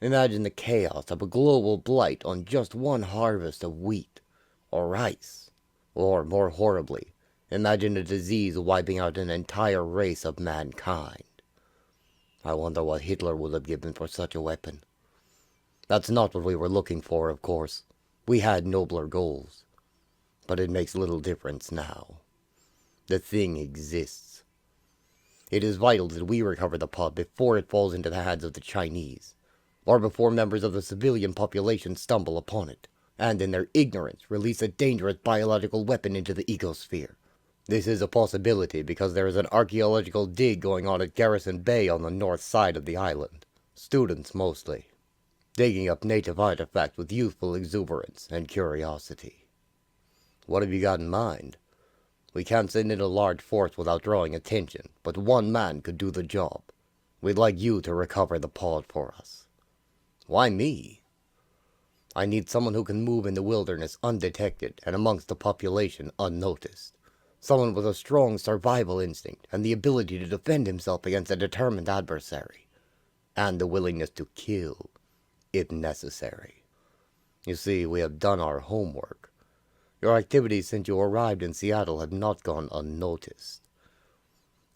Imagine the chaos of a global blight on just one harvest of wheat, or rice. Or, more horribly, imagine a disease wiping out an entire race of mankind. I wonder what Hitler would have given for such a weapon. That's not what we were looking for, of course. We had nobler goals. But it makes little difference now. The thing exists. It is vital that we recover the pod before it falls into the hands of the Chinese, or before members of the civilian population stumble upon it, and in their ignorance release a dangerous biological weapon into the ecosphere. This is a possibility because there is an archaeological dig going on at Garrison Bay on the north side of the island. Students mostly. Digging up native artifacts with youthful exuberance and curiosity. What have you got in mind? We can't send in a large force without drawing attention, but one man could do the job. We'd like you to recover the pod for us. Why me? I need someone who can move in the wilderness undetected and amongst the population unnoticed. Someone with a strong survival instinct and the ability to defend himself against a determined adversary. And the willingness to kill, if necessary. You see, we have done our homework. Your activities since you arrived in Seattle have not gone unnoticed.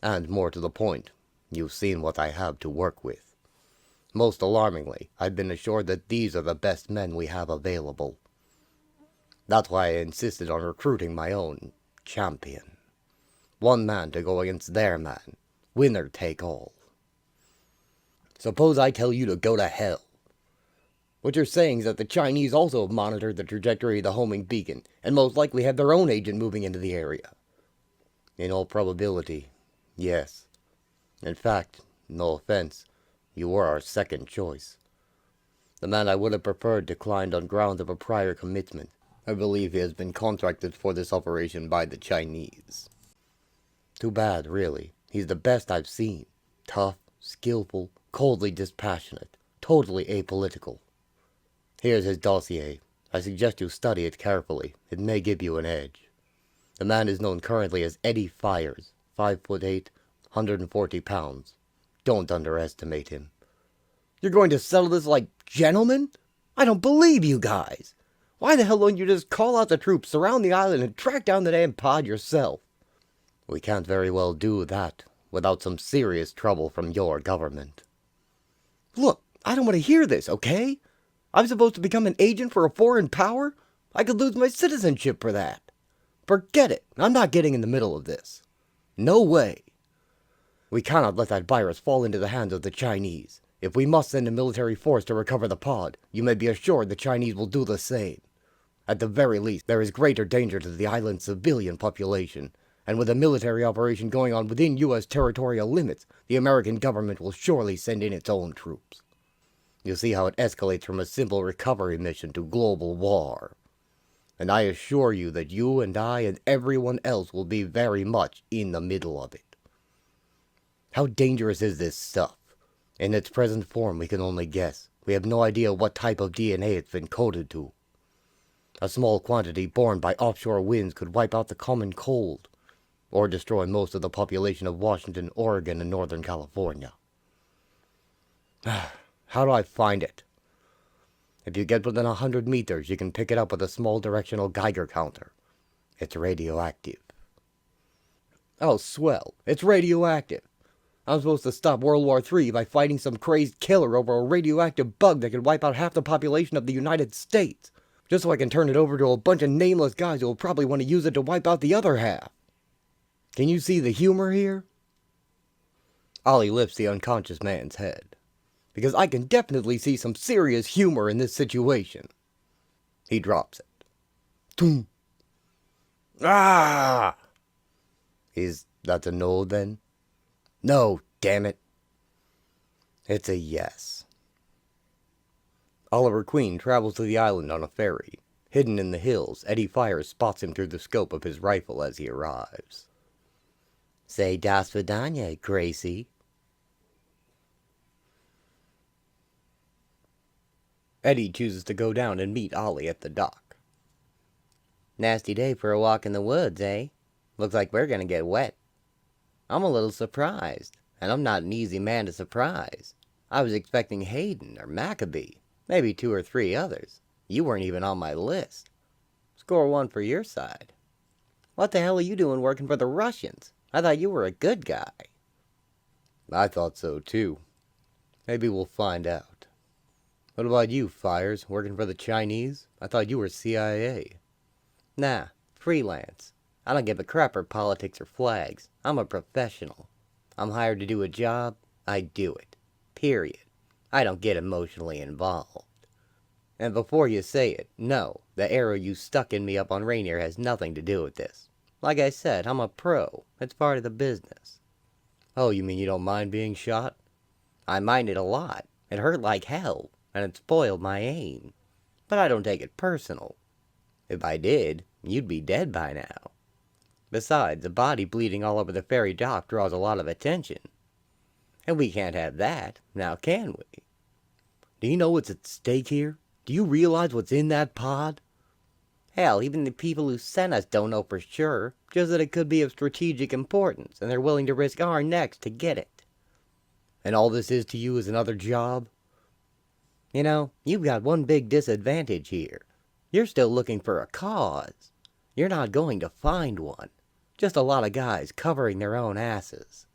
And more to the point, you've seen what I have to work with. Most alarmingly, I've been assured that these are the best men we have available. That's why I insisted on recruiting my own champion. One man to go against their man. Winner take all. Suppose I tell you to go to hell. What you're saying is that the Chinese also have monitored the trajectory of the homing beacon, and most likely have their own agent moving into the area. In all probability, yes. In fact, no offense, you were our second choice. The man I would have preferred declined on grounds of a prior commitment. I believe he has been contracted for this operation by the Chinese. Too bad, really. He's the best I've seen. Tough, skillful, coldly dispassionate, totally apolitical. Here's his dossier. I suggest you study it carefully. It may give you an edge. The man is known currently as Eddie Fires, 5'8", 140 pounds. Don't underestimate him. You're going to settle this like gentlemen? I don't believe you guys. Why the hell don't you just call out the troops, surround the island, and track down the damn pod yourself? We can't very well do that without some serious trouble from your government. Look, I don't want to hear this, okay? I'm supposed to become an agent for a foreign power? I could lose my citizenship for that. Forget it. I'm not getting in the middle of this. No way. We cannot let that virus fall into the hands of the Chinese. If we must send a military force to recover the pod, you may be assured the Chinese will do the same. At the very least, there is greater danger to the island's civilian population, and with a military operation going on within U.S. territorial limits, the American government will surely send in its own troops. You see how it escalates from a simple recovery mission to global war. And I assure you that you and I and everyone else will be very much in the middle of it. How dangerous is this stuff? In its present form, we can only guess. We have no idea what type of DNA it's been coded to. A small quantity borne by offshore winds could wipe out the common cold, or destroy most of the population of Washington, Oregon, and Northern California. How do I find it? If you get within 100 meters, you can pick it up with a small directional Geiger counter. It's radioactive. Oh, swell. It's radioactive. I'm supposed to stop World War III by fighting some crazed killer over a radioactive bug that could wipe out half the population of the United States, just so I can turn it over to a bunch of nameless guys who will probably want to use it to wipe out the other half. Can you see the humor here? Ollie lifts the unconscious man's head, because I can definitely see some serious humor in this situation. He drops it. Toom. Ah! Is that a no, then? No, damn it. It's a yes. Oliver Queen travels to the island on a ferry. Hidden in the hills, Eddie Fires spots him through the scope of his rifle as he arrives. Say das vidanya, Gracie. Eddie chooses to go down and meet Ollie at the dock. Nasty day for a walk in the woods, eh? Looks like we're gonna get wet. I'm a little surprised, and I'm not an easy man to surprise. I was expecting Hayden or Maccabee, maybe 2 or 3 others. You weren't even on my list. Score 1 for your side. What the hell are you doing working for the Russians? I thought you were a good guy. I thought so too. Maybe we'll find out. What about you, Fires? Working for the Chinese? I thought you were CIA. Nah, freelance. I don't give a crap for politics or flags. I'm a professional. I'm hired to do a job, I do it. Period. I don't get emotionally involved. And before you say it, no, the arrow you stuck in me up on Rainier has nothing to do with this. Like I said, I'm a pro. It's part of the business. Oh, you mean you don't mind being shot? I mind it a lot. It hurt like hell, and it spoiled my aim. But I don't take it personal. If I did, you'd be dead by now. Besides, a body bleeding all over the ferry dock draws a lot of attention. And we can't have that, now can we? Do you know what's at stake here? Do you realize what's in that pod? Hell, even the people who sent us don't know for sure, just that it could be of strategic importance, and they're willing to risk our necks to get it. And all this is to you is another job? You know, you've got one big disadvantage here. You're still looking for a cause. You're not going to find one. Just a lot of guys covering their own asses.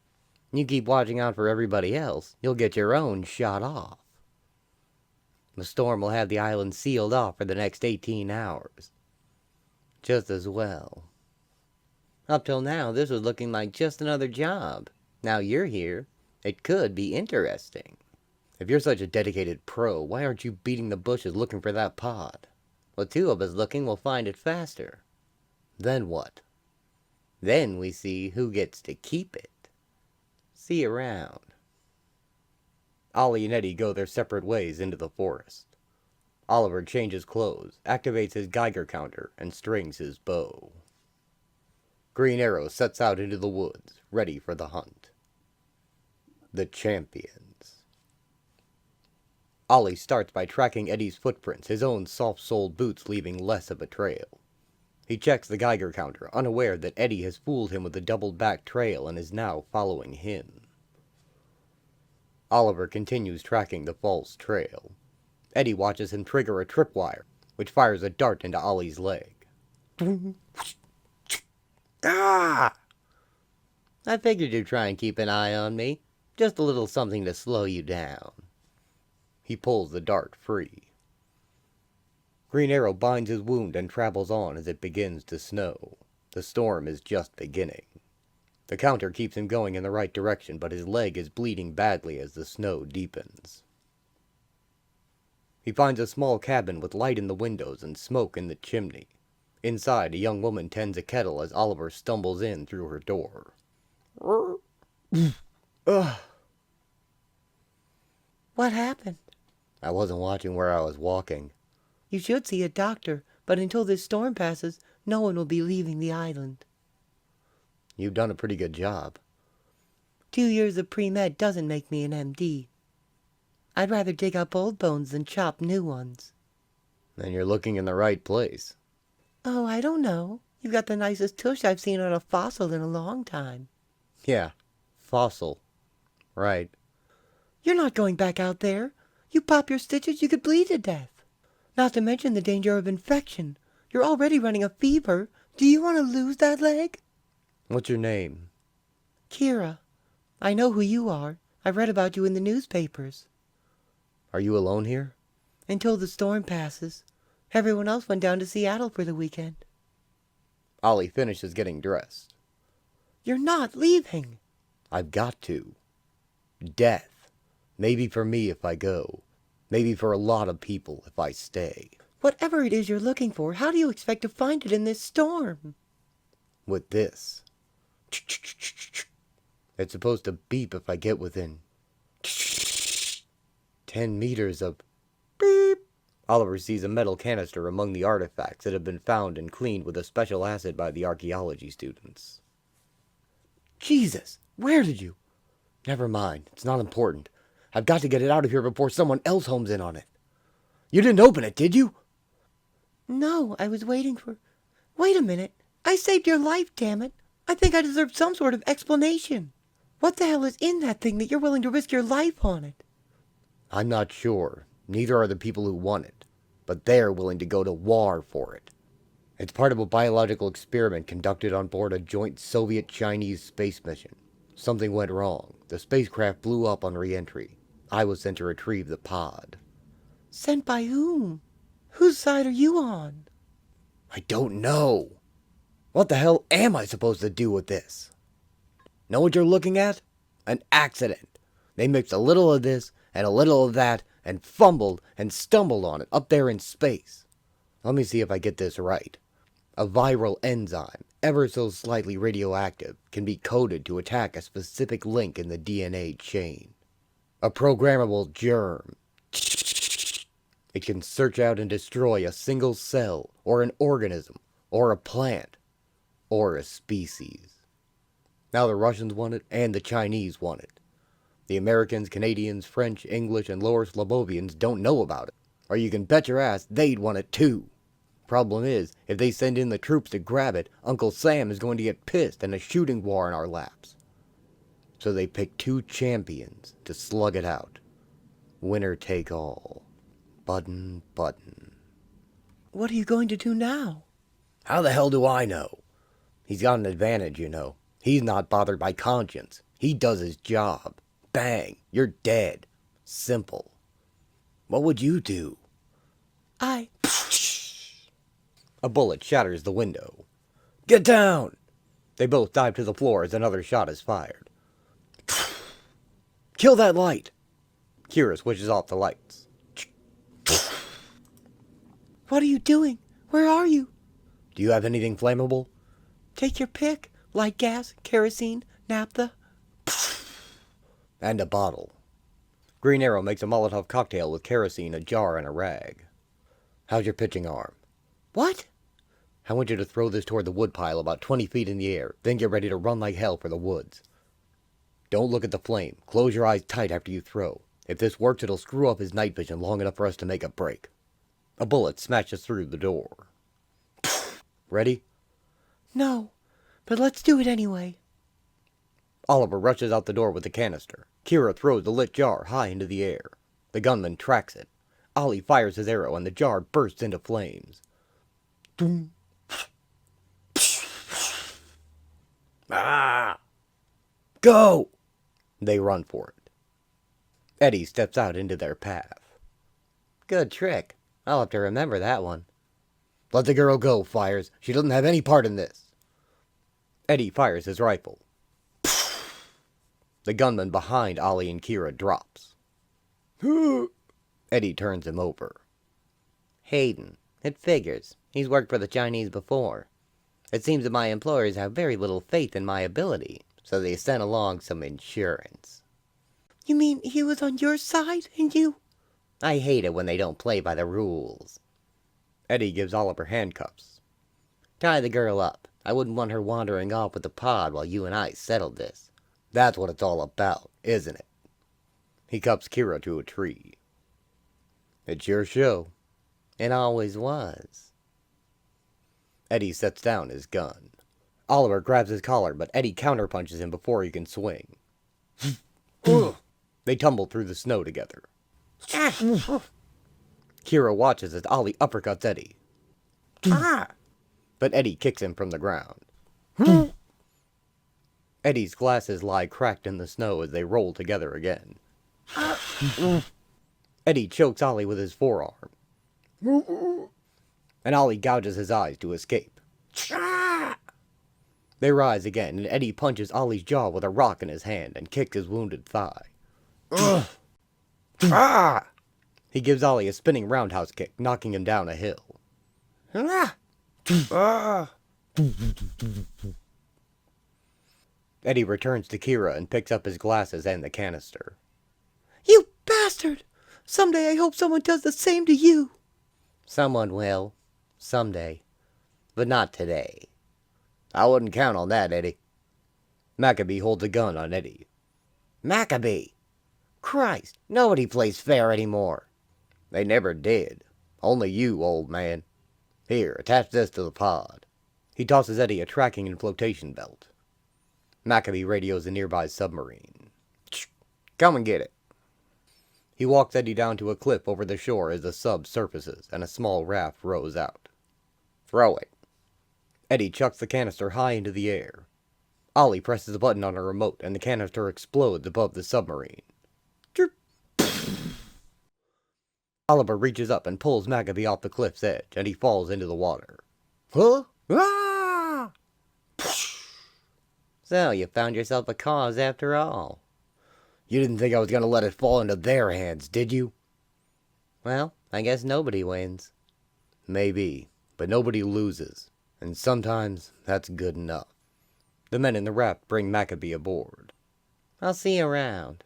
You keep watching out for everybody else, you'll get your own shot off. The storm will have the island sealed off for the next 18 hours. Just as well. Up till now, this was looking like just another job. Now you're here, it could be interesting. If you're such a dedicated pro, why aren't you beating the bushes looking for that pod? With 2 of us looking, we'll find it faster. Then what? Then we see who gets to keep it. See you around. Ollie and Eddie go their separate ways into the forest. Oliver changes clothes, activates his Geiger counter, and strings his bow. Green Arrow sets out into the woods, ready for the hunt. The champions. Ollie starts by tracking Eddie's footprints, his own soft-soled boots leaving less of a trail. He checks the Geiger counter, unaware that Eddie has fooled him with the doubled-back trail and is now following him. Oliver continues tracking the false trail. Eddie watches him trigger a tripwire, which fires a dart into Ollie's leg. Ah! I figured you'd try and keep an eye on me. Just a little something to slow you down. He pulls the dart free. Green Arrow binds his wound and travels on as it begins to snow. The storm is just beginning. The counter keeps him going in the right direction, but his leg is bleeding badly as the snow deepens. He finds a small cabin with light in the windows and smoke in the chimney. Inside, a young woman tends a kettle as Oliver stumbles in through her door. What happened? I wasn't watching where I was walking. You should see a doctor, but until this storm passes, no one will be leaving the island. You've done a pretty good job. 2 years of pre-med doesn't make me an MD. I'd rather dig up old bones than chop new ones. Then you're looking in the right place. Oh, I don't know. You've got the nicest tush I've seen on a fossil in a long time. Yeah, fossil. Right. You're not going back out there. You pop your stitches, you could bleed to death. Not to mention the danger of infection. You're already running a fever. Do you want to lose that leg? What's your name? Kira. I know who you are. I've read about you in the newspapers. Are you alone here? Until the storm passes. Everyone else went down to Seattle for the weekend. Ollie finishes getting dressed. You're not leaving. I've got to. Death. Maybe for me if I go. Maybe for a lot of people if I stay. Whatever it is you're looking for, how do you expect to find it in this storm? With this. It's supposed to beep if I get within. 10 meters of... Beep! Oliver sees a metal canister among the artifacts that have been found and cleaned with a special acid by the archaeology students. Jesus, where did you... Never mind, it's not important. I've got to get it out of here before someone else homes in on it. You didn't open it, did you? No, I was waiting for... Wait a minute. I saved your life, damn it. I think I deserve some sort of explanation. What the hell is in that thing that you're willing to risk your life on it? I'm not sure. Neither are the people who want it. But they're willing to go to war for it. It's part of a biological experiment conducted on board a joint Soviet-Chinese space mission. Something went wrong. The spacecraft blew up on re-entry. I was sent to retrieve the pod. Sent by whom? Whose side are you on? I don't know. What the hell am I supposed to do with this? Know what you're looking at? An accident. They mixed a little of this and a little of that and fumbled and stumbled on it up there in space. Let me see if I get this right. A viral enzyme, ever so slightly radioactive, can be coded to attack a specific link in the DNA chain. A programmable germ. It can search out and destroy a single cell, or an organism, or a plant, or a species. Now the Russians want it, and the Chinese want it. The Americans, Canadians, French, English, and Lower Slavovians don't know about it, or you can bet your ass they'd want it too. Problem is, if they send in the troops to grab it, Uncle Sam is going to get pissed and a shooting war in our laps. So they pick two champions to slug it out. Winner take all. Button. What are you going to do now? How the hell do I know? He's got an advantage, you know. He's not bothered by conscience. He does his job. Bang, you're dead. Simple. What would you do? A bullet shatters the window. Get down! They both dive to the floor as another shot is fired. Kill that light! Kira switches off the lights. What are you doing? Where are you? Do you have anything flammable? Take your pick. Light gas, kerosene, naphtha. And a bottle. Green Arrow makes a Molotov cocktail with kerosene, a jar, and a rag. How's your pitching arm? What? I want you to throw this toward the woodpile about 20 feet in the air, then get ready to run like hell for the woods. Don't look at the flame. Close your eyes tight after you throw. If this works, it'll screw up his night vision long enough for us to make a break. A bullet smashes through the door. Ready? No, but let's do it anyway. Oliver rushes out the door with the canister. Kira throws the lit jar high into the air. The gunman tracks it. Ollie fires his arrow and the jar bursts into flames. Doom. Ah! Go! They run for it. Eddie steps out into their path. Good trick. I'll have to remember that one. Let the girl go, Fires. She doesn't have any part in this. Eddie fires his rifle. The gunman behind Ollie and Kira drops. Eddie turns him over. Hayden. It figures. He's worked for the Chinese before. It seems that my employers have very little faith in my ability, so they sent along some insurance. You mean he was on your side and you... I hate it when they don't play by the rules. Eddie gives Oliver handcuffs. Tie the girl up. I wouldn't want her wandering off with the pod while you and I settled this. That's what it's all about, isn't it? He cuffs Kira to a tree. It's your show. It always was. Eddie sets down his gun. Oliver grabs his collar, but Eddie counterpunches him before he can swing. They tumble through the snow together. Kira watches as Ollie uppercuts Eddie. But Eddie kicks him from the ground. Eddie's glasses lie cracked in the snow as they roll together again. Eddie chokes Ollie with his forearm. And Ollie gouges his eyes to escape. They rise again, and Eddie punches Ollie's jaw with a rock in his hand and kicks his wounded thigh. He gives Ollie a spinning roundhouse kick, knocking him down a hill. Eddie returns to Kira and picks up his glasses and the canister. You bastard! Someday I hope someone does the same to you. Someone will. Someday. But not today. I wouldn't count on that, Eddie. Maccabee holds a gun on Eddie. Maccabee! Christ, nobody plays fair anymore. They never did. Only you, old man. Here, attach this to the pod. He tosses Eddie a tracking and flotation belt. Maccabee radios a nearby submarine. Come and get it. He walks Eddie down to a cliff over the shore as the sub surfaces and a small raft rows out. Throw it. Eddie chucks the canister high into the air. Ollie presses a button on a remote and the canister explodes above the submarine. Chirp. Oliver reaches up and pulls Maccabee off the cliff's edge, and he falls into the water. Huh? Ah! So, you found yourself a cause after all. You didn't think I was going to let it fall into their hands, did you? Well, I guess nobody wins. Maybe, but nobody loses, and sometimes that's good enough. The men in the raft bring Maccabee aboard. I'll see you around.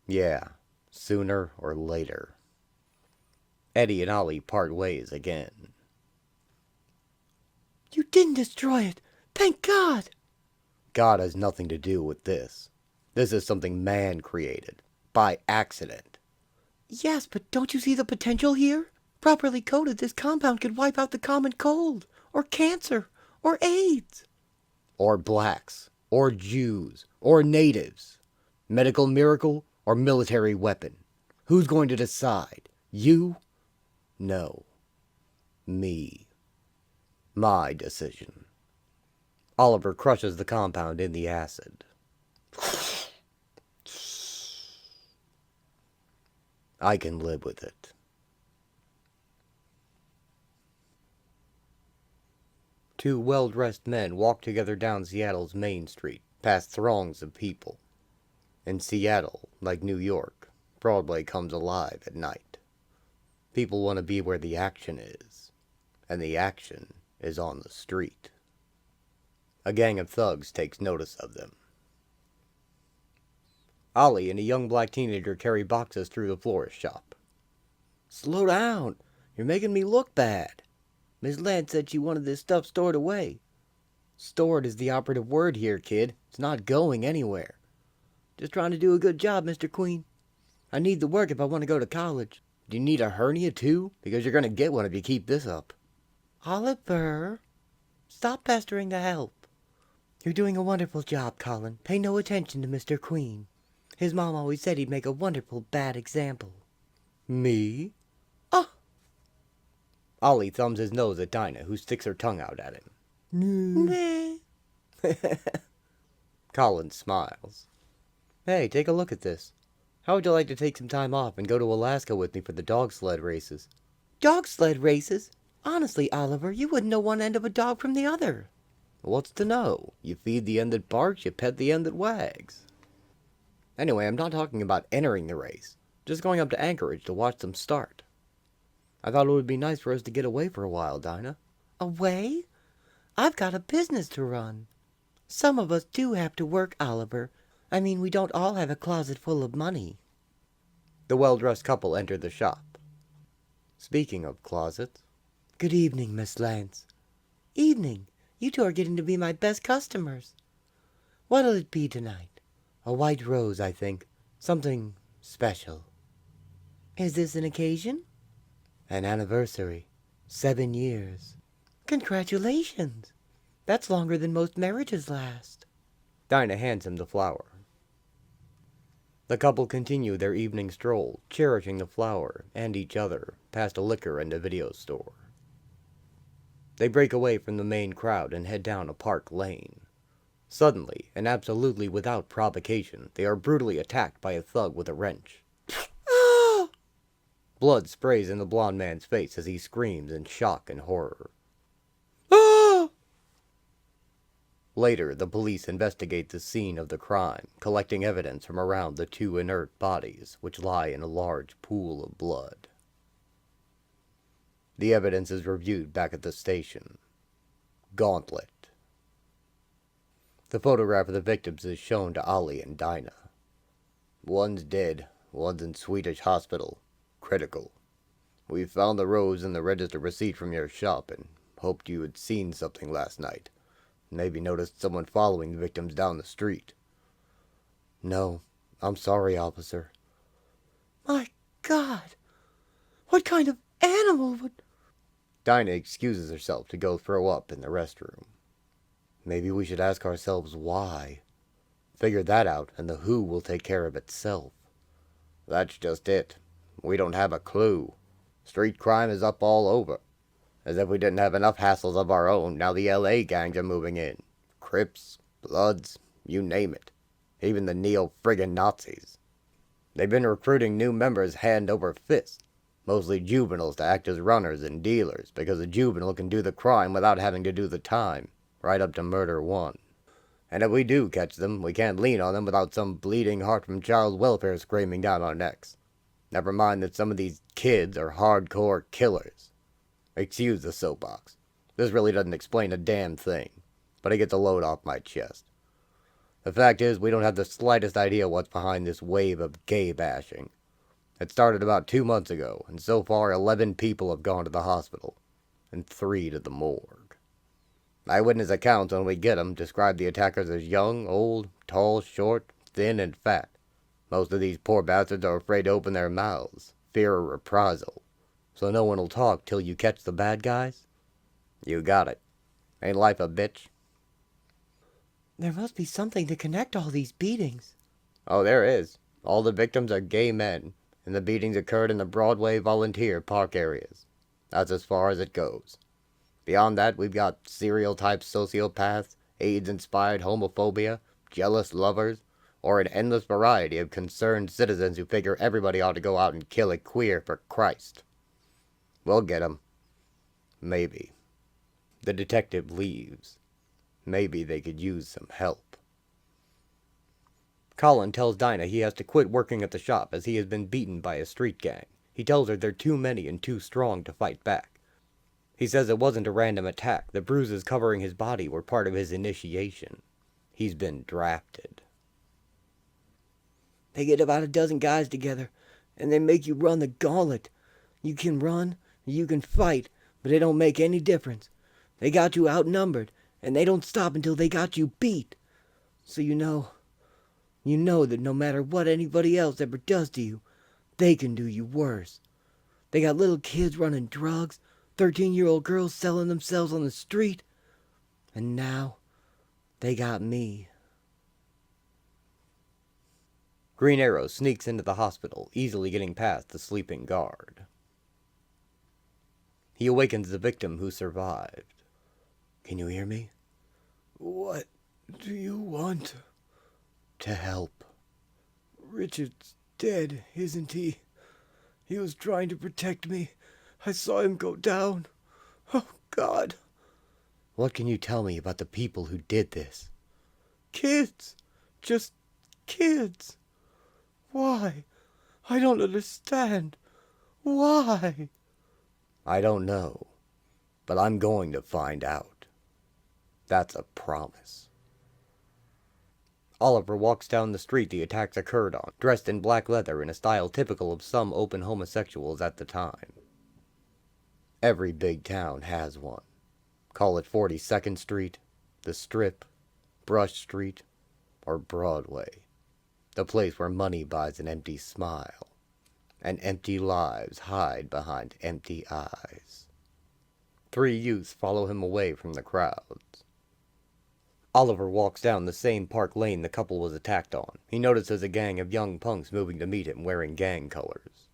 Yeah, sooner or later. Eddie and Ollie part ways again. You didn't destroy it. Thank God. God has nothing to do with this. This is something man created. By accident. Yes, but don't you see the potential here? Properly coated, this compound could wipe out the common cold, or cancer, or AIDS. Or blacks, or Jews, or natives. Medical miracle or military weapon. Who's going to decide? You? No. Me. My decision. Oliver crushes the compound in the acid. I can live with it. Two well-dressed men walk together down Seattle's Main Street, past throngs of people. In Seattle, like New York, Broadway comes alive at night. People want to be where the action is, and the action is on the street. A gang of thugs takes notice of them. Ollie and a young black teenager carry boxes through the florist shop. Slow down. You're making me look bad. Miss Ladd said she wanted this stuff stored away. Stored is the operative word here, kid. It's not going anywhere. Just trying to do a good job, Mr. Queen. I need the work if I want to go to college. Do you need a hernia too? Because you're going to get one if you keep this up. Oliver, stop pestering the help. You're doing a wonderful job, Colin. Pay no attention to Mr. Queen. His mom always said he'd make a wonderful bad example. Me? Oh! Ollie thumbs his nose at Dinah, who sticks her tongue out at him. Nah. Colin smiles. Hey, take a look at this. How would you like to take some time off and go to Alaska with me for the dog sled races? Dog sled races? Honestly, Oliver, you wouldn't know one end of a dog from the other. What's to know? You feed the end that barks, you pet the end that wags. Anyway, I'm not talking about entering the race. Just going up to Anchorage to watch them start. I thought it would be nice for us to get away for a while, Dinah. Away? I've got a business to run. Some of us do have to work, Oliver. I mean, we don't all have a closet full of money. The well-dressed couple entered the shop. Speaking of closets... Good evening, Miss Lance. Evening. You two are getting to be my best customers. What'll it be tonight? A white rose, I think. Something special. Is this an occasion? An anniversary. 7 years. Congratulations. That's longer than most marriages last. Dinah hands him the flower. The couple continue their evening stroll, cherishing the flower and each other, past a liquor and a video store. They break away from the main crowd and head down a park lane. Suddenly, and absolutely without provocation, they are brutally attacked by a thug with a wrench. Blood sprays in the blond man's face as he screams in shock and horror. Later, the police investigate the scene of the crime, collecting evidence from around the two inert bodies, which lie in a large pool of blood. The evidence is reviewed back at the station. Gauntlet. The photograph of the victims is shown to Ollie and Dinah. One's dead, One's in Swedish hospital. Critical. We found the rose in the register receipt from your shop and hoped you had seen something last night. Maybe noticed someone following the victims down the street. No, I'm sorry, officer. My God! What kind of animal would... Dinah excuses herself to go throw up in the restroom. Maybe we should ask ourselves why. Figure that out, and the who will take care of itself. That's just it. We don't have a clue. Street crime is up all over. As if we didn't have enough hassles of our own, now the LA gangs are moving in. Crips, Bloods, you name it. Even the neo-friggin' Nazis. They've been recruiting new members hand over fist. Mostly juveniles to act as runners and dealers, because a juvenile can do the crime without having to do the time, right up to murder one. And if we do catch them, we can't lean on them without some bleeding heart from child welfare screaming down our necks. Never mind that some of these kids are hardcore killers. Excuse the soapbox. This really doesn't explain a damn thing, but I get the load off my chest. The fact is, we don't have the slightest idea what's behind this wave of gay bashing. It started about 2 months ago, and so far 11 people have gone to the hospital, and 3 to the morgue. Eyewitness accounts, when we get them, describe the attackers as young, old, tall, short, thin, and fat. Most of these poor bastards are afraid to open their mouths, fear a reprisal. So no one will talk till you catch the bad guys? You got it. Ain't life a bitch? There must be something to connect all these beatings. Oh, there is. All the victims are gay men, and the beatings occurred in the Broadway volunteer park areas. That's as far as it goes. Beyond that, we've got serial-type sociopaths, AIDS-inspired homophobia, jealous lovers, or an endless variety of concerned citizens who figure everybody ought to go out and kill a queer for Christ. We'll get 'em. Maybe. The detective leaves. Maybe they could use some help. Colin tells Dinah he has to quit working at the shop as he has been beaten by a street gang. He tells her they're too many and too strong to fight back. He says it wasn't a random attack. The bruises covering his body were part of his initiation. He's been drafted. They get about a dozen guys together, and they make you run the gauntlet. You can run, you can fight, but it don't make any difference. They got you outnumbered, and they don't stop until they got you beat. So you know that no matter what anybody else ever does to you, they can do you worse. They got little kids running drugs, 13-year-old girls selling themselves on the street, and now they got me. Green Arrow sneaks into the hospital, easily getting past the sleeping guard. He awakens the victim who survived. Can you hear me? What do you want? To help. Richard's dead, isn't he? He was trying to protect me. I saw him go down. Oh, God. What can you tell me about the people who did this? Kids. Just kids. Why? I don't understand. Why? I don't know, but I'm going to find out. That's a promise. Oliver walks down the street the attacks occurred on, dressed in black leather in a style typical of some open homosexuals at the time. Every big town has one. Call it 42nd Street, the Strip, Brush Street, or Broadway. The place where money buys an empty smile, and empty lives hide behind empty eyes. 3 youths follow him away from the crowds. Oliver walks down the same park lane the couple was attacked on. He notices a gang of young punks moving to meet him wearing gang colors.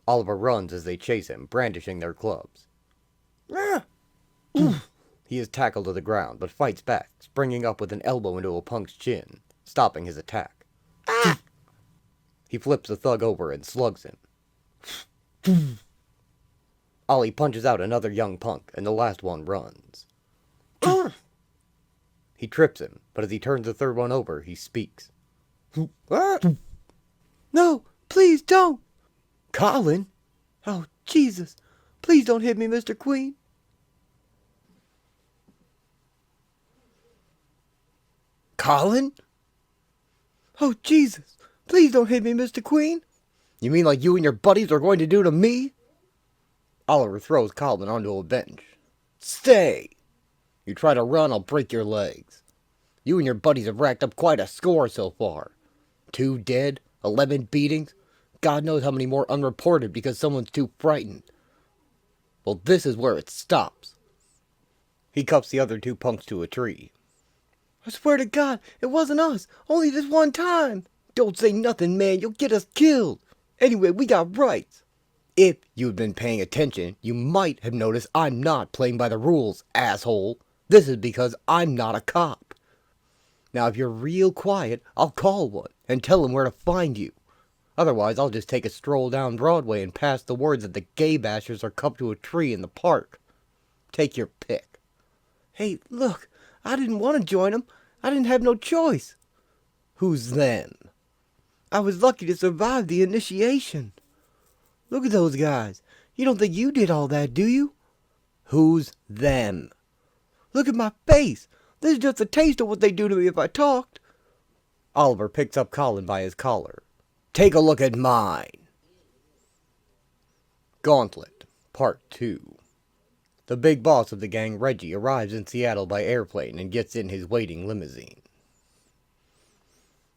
Oliver runs as they chase him, brandishing their clubs. He is tackled to the ground, but fights back, springing up with an elbow into a punk's chin, stopping his attack. He flips the thug over and slugs him. Ollie punches out another young punk, and the last one runs. He trips him, but as he turns the third one over, he speaks. No, please don't. Colin! Oh, Jesus. Please don't hit me, Mr. Queen. Colin? Oh, Jesus. Please don't hit me, Mr. Queen. You mean like you and your buddies are going to do to me? Oliver throws Colin onto a bench. Stay! You try to run, I'll break your legs. You and your buddies have racked up quite a score so far. 2 dead, 11 beatings, God knows how many more unreported because someone's too frightened. Well, this is where it stops. He cuffs the other 2 punks to a tree. I swear to God, it wasn't us. Only this one time. Don't say nothing, man. You'll get us killed. Anyway, we got rights. If you'd been paying attention, you might have noticed I'm not playing by the rules, asshole. This is because I'm not a cop. Now, if you're real quiet, I'll call one and tell him where to find you. Otherwise, I'll just take a stroll down Broadway and pass the words that the gay bashers are cuffed to a tree in the park. Take your pick. Hey, look, I didn't want to join them. I didn't have no choice. Who's them? I was lucky to survive the initiation. Look at those guys. You don't think you did all that, do you? Who's them? Look at my face. This is just a taste of what they'd do to me if I talked. Oliver picks up Colin by his collar. Take a look at mine. Gauntlet, Part 2. The big boss of the gang, Reggie, arrives in Seattle by airplane and gets in his waiting limousine.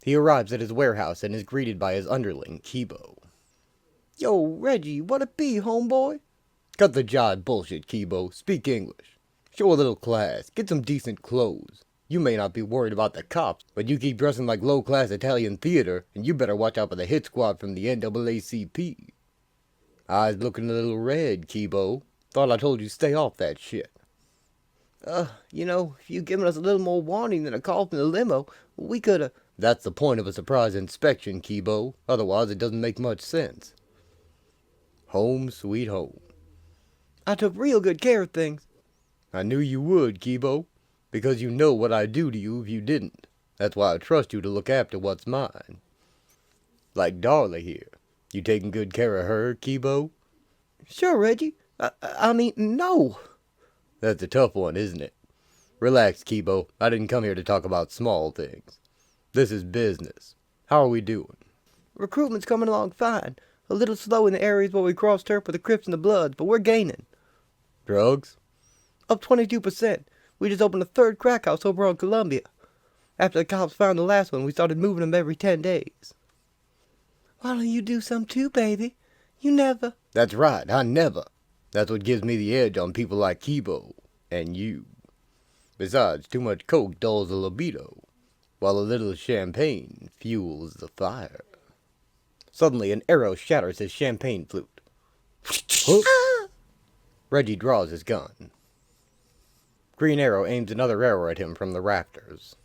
He arrives at his warehouse and is greeted by his underling, Kibo. Yo, Reggie, what it be, homeboy? Cut the jive bullshit, Kibo. Speak English. Show a little class. Get some decent clothes. You may not be worried about the cops, but you keep dressing like low-class Italian theater, and you better watch out for the hit squad from the NAACP. Eyes looking a little red, Kibo. Thought I told you stay off that shit. If you'd given us a little more warning than a call from the limo, we coulda... That's the point of a surprise inspection, Kibo. Otherwise, it doesn't make much sense. Home sweet home. I took real good care of things. I knew you would, Kibo, because you know what I'd do to you if you didn't. That's why I trust you to look after what's mine. Like Darla here. You taking good care of her, Kibo? Sure, Reggie. I mean, no. That's a tough one, isn't it? Relax, Kibo. I didn't come here to talk about small things. This is business. How are we doing? Recruitment's coming along fine. A little slow in the areas where we cross turf with the Crips and the Bloods, but we're gaining. Drugs? Up 22%. We just opened a 3rd crack house over on Columbia. After the cops found the last one, we started moving them every 10 days. Why don't you do some too, baby? You never... That's right, I never. That's what gives me the edge on people like Kibo. And you. Besides, too much coke dulls the libido, while a little champagne fuels the fire. Suddenly, an arrow shatters his champagne flute. Huh? Reggie draws his gun. Green Arrow aims another arrow at him from the rafters.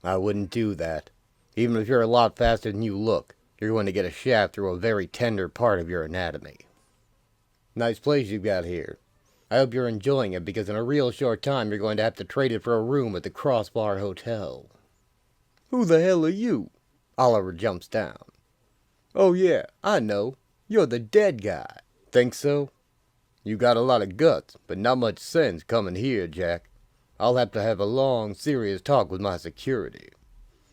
I wouldn't do that. Even if you're a lot faster than you look, you're going to get a shaft through a very tender part of your anatomy. Nice place you've got here. I hope you're enjoying it, because in a real short time you're going to have to trade it for a room at the Crossbar Hotel. Who the hell are you? Oliver jumps down. Oh yeah, I know. You're the dead guy. Think so? You got a lot of guts, but not much sense coming here, Jack. I'll have to have a long, serious talk with my security.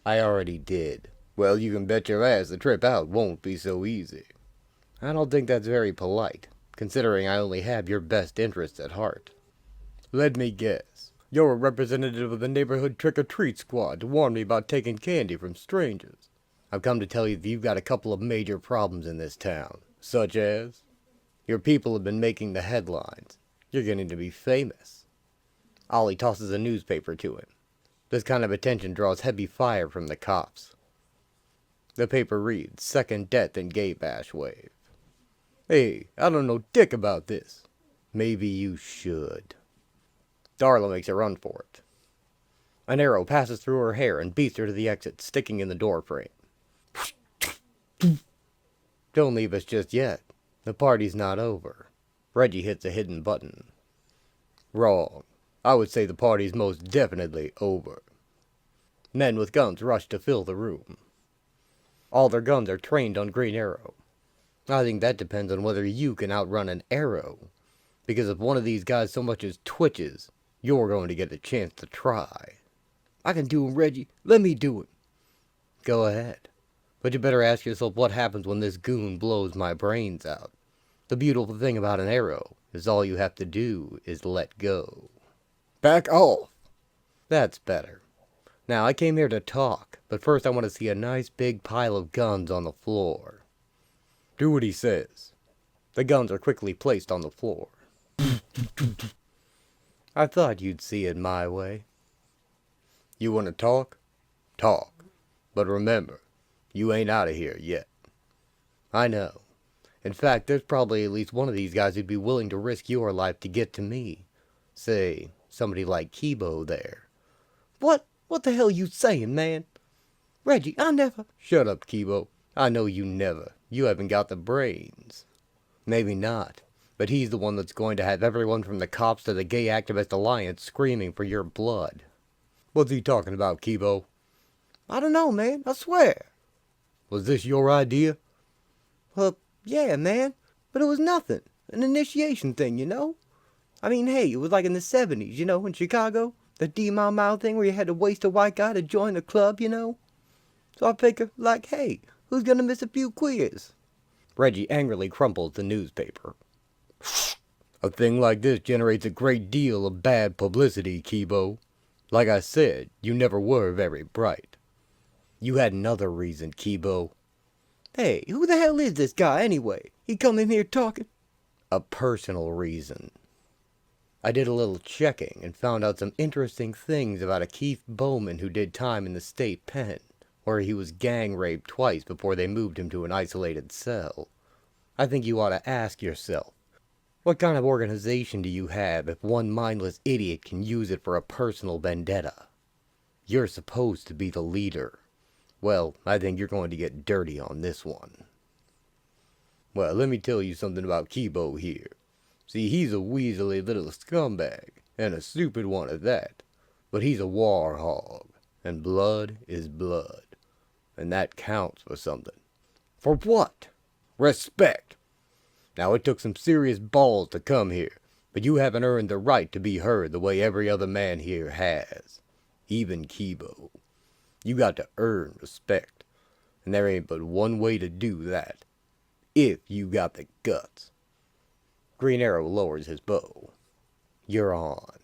I already did. Well, you can bet your ass the trip out won't be so easy. I don't think that's very polite, considering I only have your best interests at heart. Let me guess. You're a representative of the neighborhood trick-or-treat squad to warn me about taking candy from strangers. I've come to tell you that you've got a couple of major problems in this town, such as... Your people have been making the headlines. You're getting to be famous. Ollie tosses a newspaper to him. This kind of attention draws heavy fire from the cops. The paper reads, "Second death in gay bash wave." Hey, I don't know dick about this. Maybe you should. Darla makes a run for it. An arrow passes through her hair and beats her to the exit, sticking in the doorframe. Don't leave us just yet. The party's not over. Reggie hits a hidden button. Wrong. I would say the party's most definitely over. Men with guns rush to fill the room. All their guns are trained on Green Arrow. I think that depends on whether you can outrun an arrow. Because if one of these guys so much as twitches, you're going to get a chance to try. I can do him, Reggie. Let me do it. Go ahead. But you better ask yourself what happens when this goon blows my brains out. The beautiful thing about an arrow is all you have to do is let go. Back off! That's better. Now, I came here to talk, but first I want to see a nice big pile of guns on the floor. Do what he says. The guns are quickly placed on the floor. I thought you'd see it my way. You want to talk? Talk. But remember, you ain't out of here yet. I know. In fact, there's probably at least one of these guys who'd be willing to risk your life to get to me. Say, somebody like Kibo there. What the hell you saying, man? Reggie, I never... Shut up, Kibo. I know you never. You haven't got the brains. Maybe not. But he's the one that's going to have everyone from the cops to the Gay Activist Alliance screaming for your blood. What's he talking about, Kibo? I don't know, man. I swear. Was this your idea? Well, yeah, man. But it was nothing. An initiation thing, you know? I mean, hey, it was like in the 70s, you know, in Chicago. The D-Mile thing where you had to waste a white guy to join the club, you know? So I figure, like, hey, who's gonna miss a few queers? Reggie angrily crumples the newspaper. A thing like this generates a great deal of bad publicity, Kibo. Like I said, you never were very bright. You had another reason, Kibo. Hey, who the hell is this guy anyway? He come in here talking? A personal reason. I did a little checking and found out some interesting things about a Keith Bowman who did time in the state pen, where he was gang raped twice before they moved him to an isolated cell. I think you ought to ask yourself, what kind of organization do you have if one mindless idiot can use it for a personal vendetta? You're supposed to be the leader. Well, I think you're going to get dirty on this one. Well, let me tell you something about Kibo here. See, he's a weaselly little scumbag, and a stupid one at that. But he's a war hog, and blood is blood. And that counts for something. For what? Respect. Now, it took some serious balls to come here, but you haven't earned the right to be heard the way every other man here has. Even Kibo. You got to earn respect, and there ain't but one way to do that. If you got the guts. Green Arrow lowers his bow. You're on.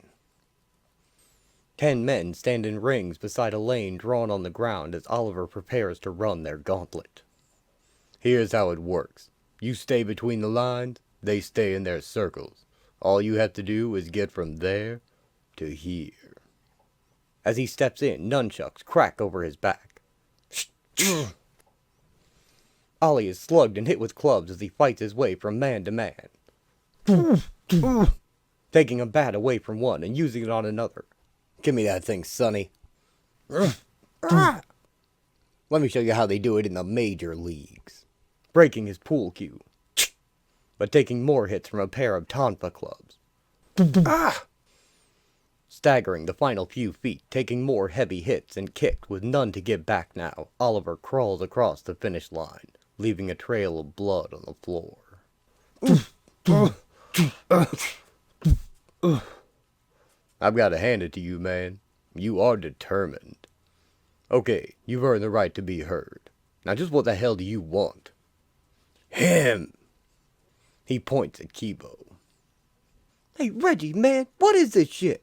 10 men stand in rings beside a lane drawn on the ground as Oliver prepares to run their gauntlet. Here's how it works. You stay between the lines, they stay in their circles. All you have to do is get from there to here. As he steps in, nunchucks crack over his back. Ollie is slugged and hit with clubs as he fights his way from man to man. Taking a bat away from one and using it on another. Give me that thing, Sonny. Let me show you how they do it in the major leagues. Breaking his pool cue, but taking more hits from a pair of tonfa clubs. Staggering the final few feet, taking more heavy hits and kicked with none to give back now, Oliver crawls across the finish line, leaving a trail of blood on the floor. I've got to hand it to you, man. You are determined. Okay, you've earned the right to be heard. Now just what the hell do you want? Him! He points at Kibo. Hey, Reggie, man, what is this shit?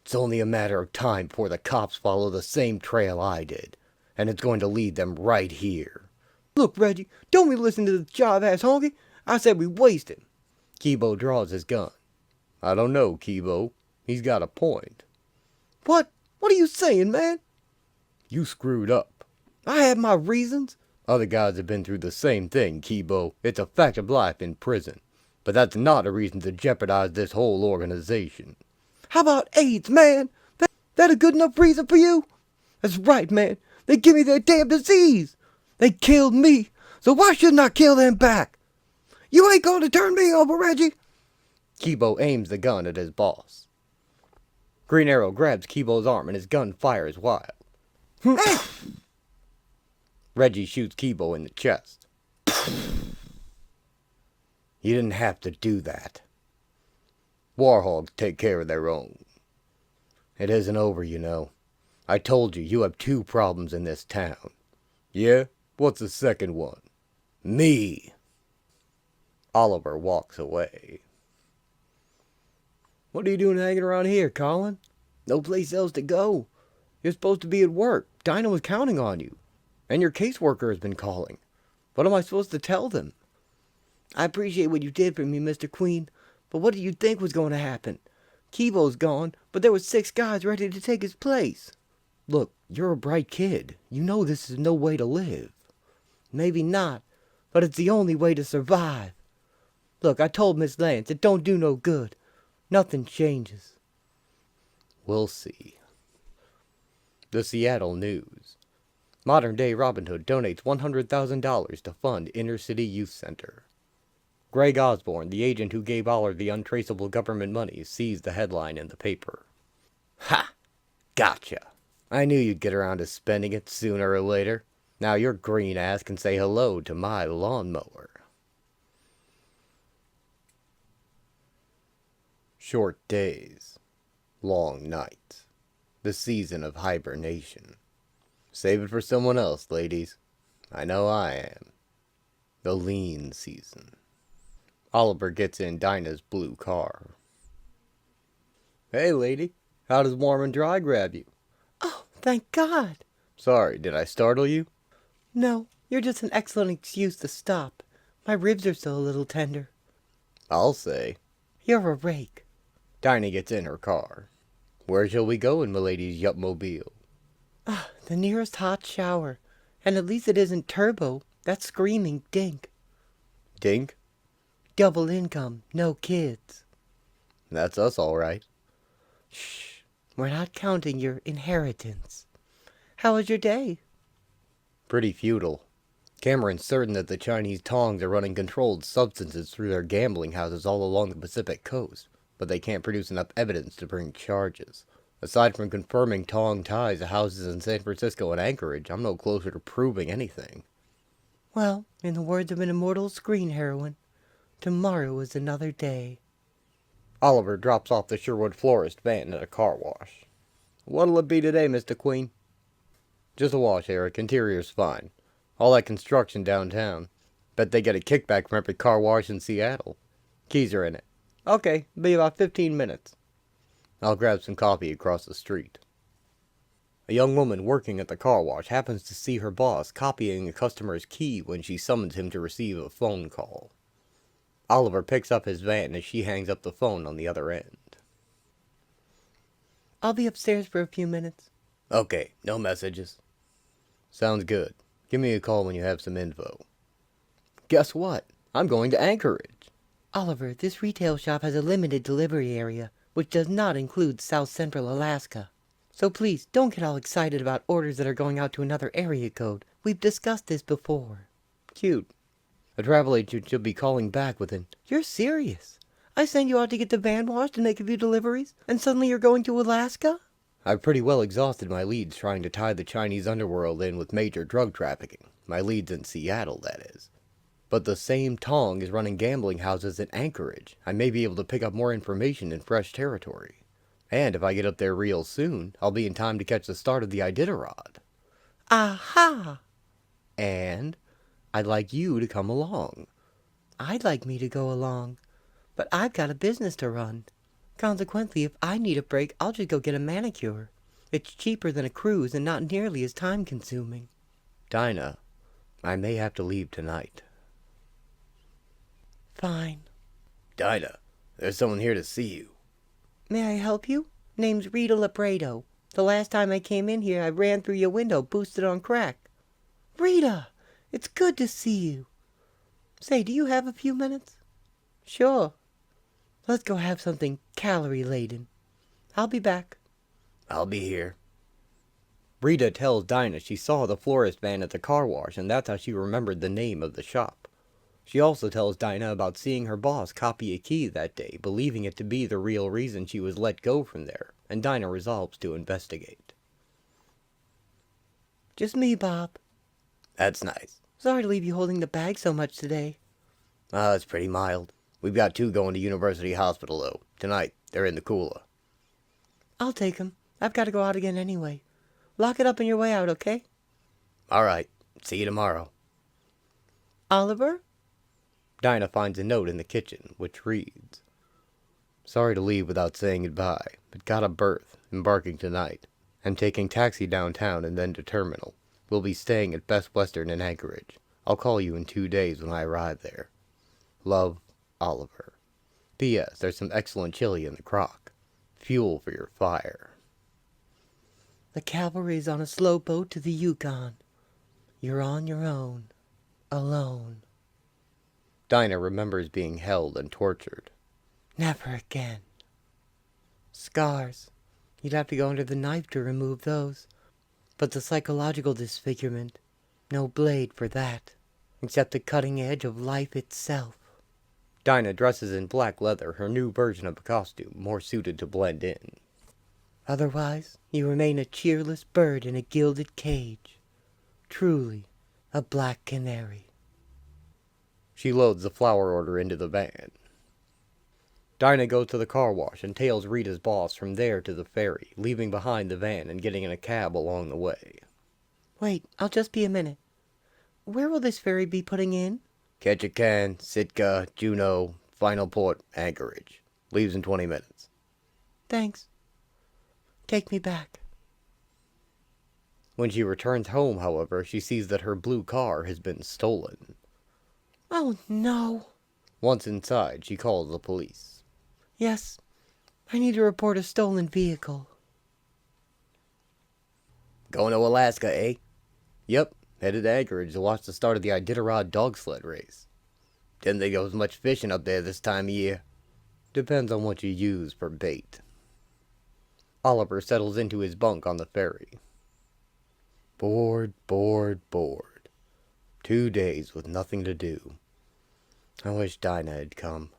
It's only a matter of time before the cops follow the same trail I did, and it's going to lead them right here. Look, Reggie, don't we listen to the jive-ass honky? I said we waste him. Kibo draws his gun. I don't know, Kibo. He's got a point. What? What are you saying, man? You screwed up. I have my reasons. Other guys have been through the same thing, Kibo. It's a fact of life in prison. But that's not a reason to jeopardize this whole organization. How about AIDS, man? That a good enough reason for you? That's right, man. They give me their damn disease. They killed me, so why shouldn't I kill them back? You ain't going to turn me over, Reggie. Kibo aims the gun at his boss. Green Arrow grabs Kibo's arm and his gun fires wild. Hey! Reggie shoots Kibo in the chest. You didn't have to do that. Warhogs take care of their own. It isn't over, you know. I told you, you have 2 problems in this town. Yeah? What's the second one? Me. Oliver walks away. What are you doing hanging around here, Colin? No place else to go. You're supposed to be at work. Dinah was counting on you. And your caseworker has been calling. What am I supposed to tell them? I appreciate what you did for me, Mr. Queen, but what did you think was going to happen? Kivo's gone, but there were 6 guys ready to take his place. Look, you're a bright kid. You know this is no way to live. Maybe not, but it's the only way to survive. Look, I told Miss Lance it don't do no good. Nothing changes. We'll see. The Seattle News. Modern-day Robin Hood donates $100,000 to fund Inner-City Youth Center. Greg Osborne, the agent who gave Oliver the untraceable government money, sees the headline in the paper. Ha! Gotcha! I knew you'd get around to spending it sooner or later. Now your green ass can say hello to my lawnmower. Short days. Long nights. The season of hibernation. Save it for someone else, ladies. I know I am. The lean season. Oliver gets in Dinah's blue car. Hey, lady. How does warm and dry grab you? Oh, thank God. Sorry, did I startle you? No, you're just an excellent excuse to stop. My ribs are still a little tender. I'll say. You're a rake. Dinah gets in her car. Where shall we go in Milady's Yupmobile? The nearest hot shower. And at least it isn't turbo. That's screaming dink. Dink? Double income, no kids. That's us, all right. Shh, we're not counting your inheritance. How was your day? Pretty futile. Cameron's certain that the Chinese Tongs are running controlled substances through their gambling houses all along the Pacific coast, but they can't produce enough evidence to bring charges. Aside from confirming Tong ties to houses in San Francisco and Anchorage, I'm no closer to proving anything. Well, in the words of an immortal screen heroine, tomorrow is another day. Oliver drops off the Sherwood Florist van at a car wash. What'll it be today, Mr. Queen? Just a wash, Eric. Interior's fine. All that construction downtown. Bet they get a kickback from every car wash in Seattle. Keys are in it. Okay, be about 15 minutes. I'll grab some coffee across the street. A young woman working at the car wash happens to see her boss copying a customer's key when she summons him to receive a phone call. Oliver picks up his van as she hangs up the phone on the other end. I'll be upstairs for a few minutes. Okay, no messages. Sounds good. Give me a call when you have some info. Guess what? I'm going to Anchorage. Oliver, this retail shop has a limited delivery area, which does not include South Central Alaska. So please, don't get all excited about orders that are going out to another area code. We've discussed this before. Cute. A travel agent should be calling back within... You're serious? I send you out to get the van washed and make a few deliveries, and suddenly you're going to Alaska? I've pretty well exhausted my leads trying to tie the Chinese underworld in with major drug trafficking. My leads in Seattle, that is. But the same Tong is running gambling houses in Anchorage. I may be able to pick up more information in fresh territory. And if I get up there real soon, I'll be in time to catch the start of the Iditarod. Aha! And I'd like you to come along. I'd like me to go along, but I've got a business to run. Consequently, if I need a break, I'll just go get a manicure. It's cheaper than a cruise and not nearly as time-consuming. Dinah, I may have to leave tonight. Fine. Dinah, there's someone here to see you. May I help you? Name's Rita Labredo. The last time I came in here, I ran through your window, boosted on crack. Rita, it's good to see you. Say, do you have a few minutes? Sure. Let's go have something calorie-laden. I'll be back. I'll be here. Rita tells Dinah she saw the florist van at the car wash, and that's how she remembered the name of the shop. She also tells Dinah about seeing her boss copy a key that day, believing it to be the real reason she was let go from there, and Dinah resolves to investigate. Just me, Bob. That's nice. Sorry to leave you holding the bag so much today. It's pretty mild. We've got 2 going to University Hospital, though. Tonight, they're in the cooler. I'll take 'em. I've got to go out again anyway. Lock it up on your way out, okay? All right. See you tomorrow. Oliver? Dinah finds a note in the kitchen, which reads, "Sorry to leave without saying goodbye, but got a berth, embarking tonight. I'm taking taxi downtown and then to terminal. We'll be staying at Best Western in Anchorage. I'll call you in 2 days when I arrive there. Love, Oliver. P.S. There's some excellent chili in the crock. Fuel for your fire." The cavalry's on a slow boat to the Yukon. You're on your own. Alone. Dinah remembers being held and tortured. Never again. Scars. You'd have to go under the knife to remove those. But the psychological disfigurement, no blade for that, except the cutting edge of life itself. Dinah dresses in black leather, her new version of a costume, more suited to blend in. Otherwise, you remain a cheerless bird in a gilded cage. Truly, a black canary. She loads the flower order into the van. Dinah goes to the car wash and tails Rita's boss from there to the ferry, leaving behind the van and getting in a cab along the way. Wait, I'll just be a minute. Where will this ferry be putting in? Ketchikan, Sitka, Juneau, final port, Anchorage. Leaves in 20 minutes. Thanks. Take me back. When she returns home, however, she sees that her blue car has been stolen. Oh, no. Once inside, she calls the police. Yes, I need to report a stolen vehicle. Going to Alaska, eh? Yep, headed to Anchorage to watch the start of the Iditarod dog sled race. Didn't think there was much fishing up there this time of year. Depends on what you use for bait. Oliver settles into his bunk on the ferry. Bored, bored, bored. 2 days with nothing to do. I wish Dinah had come.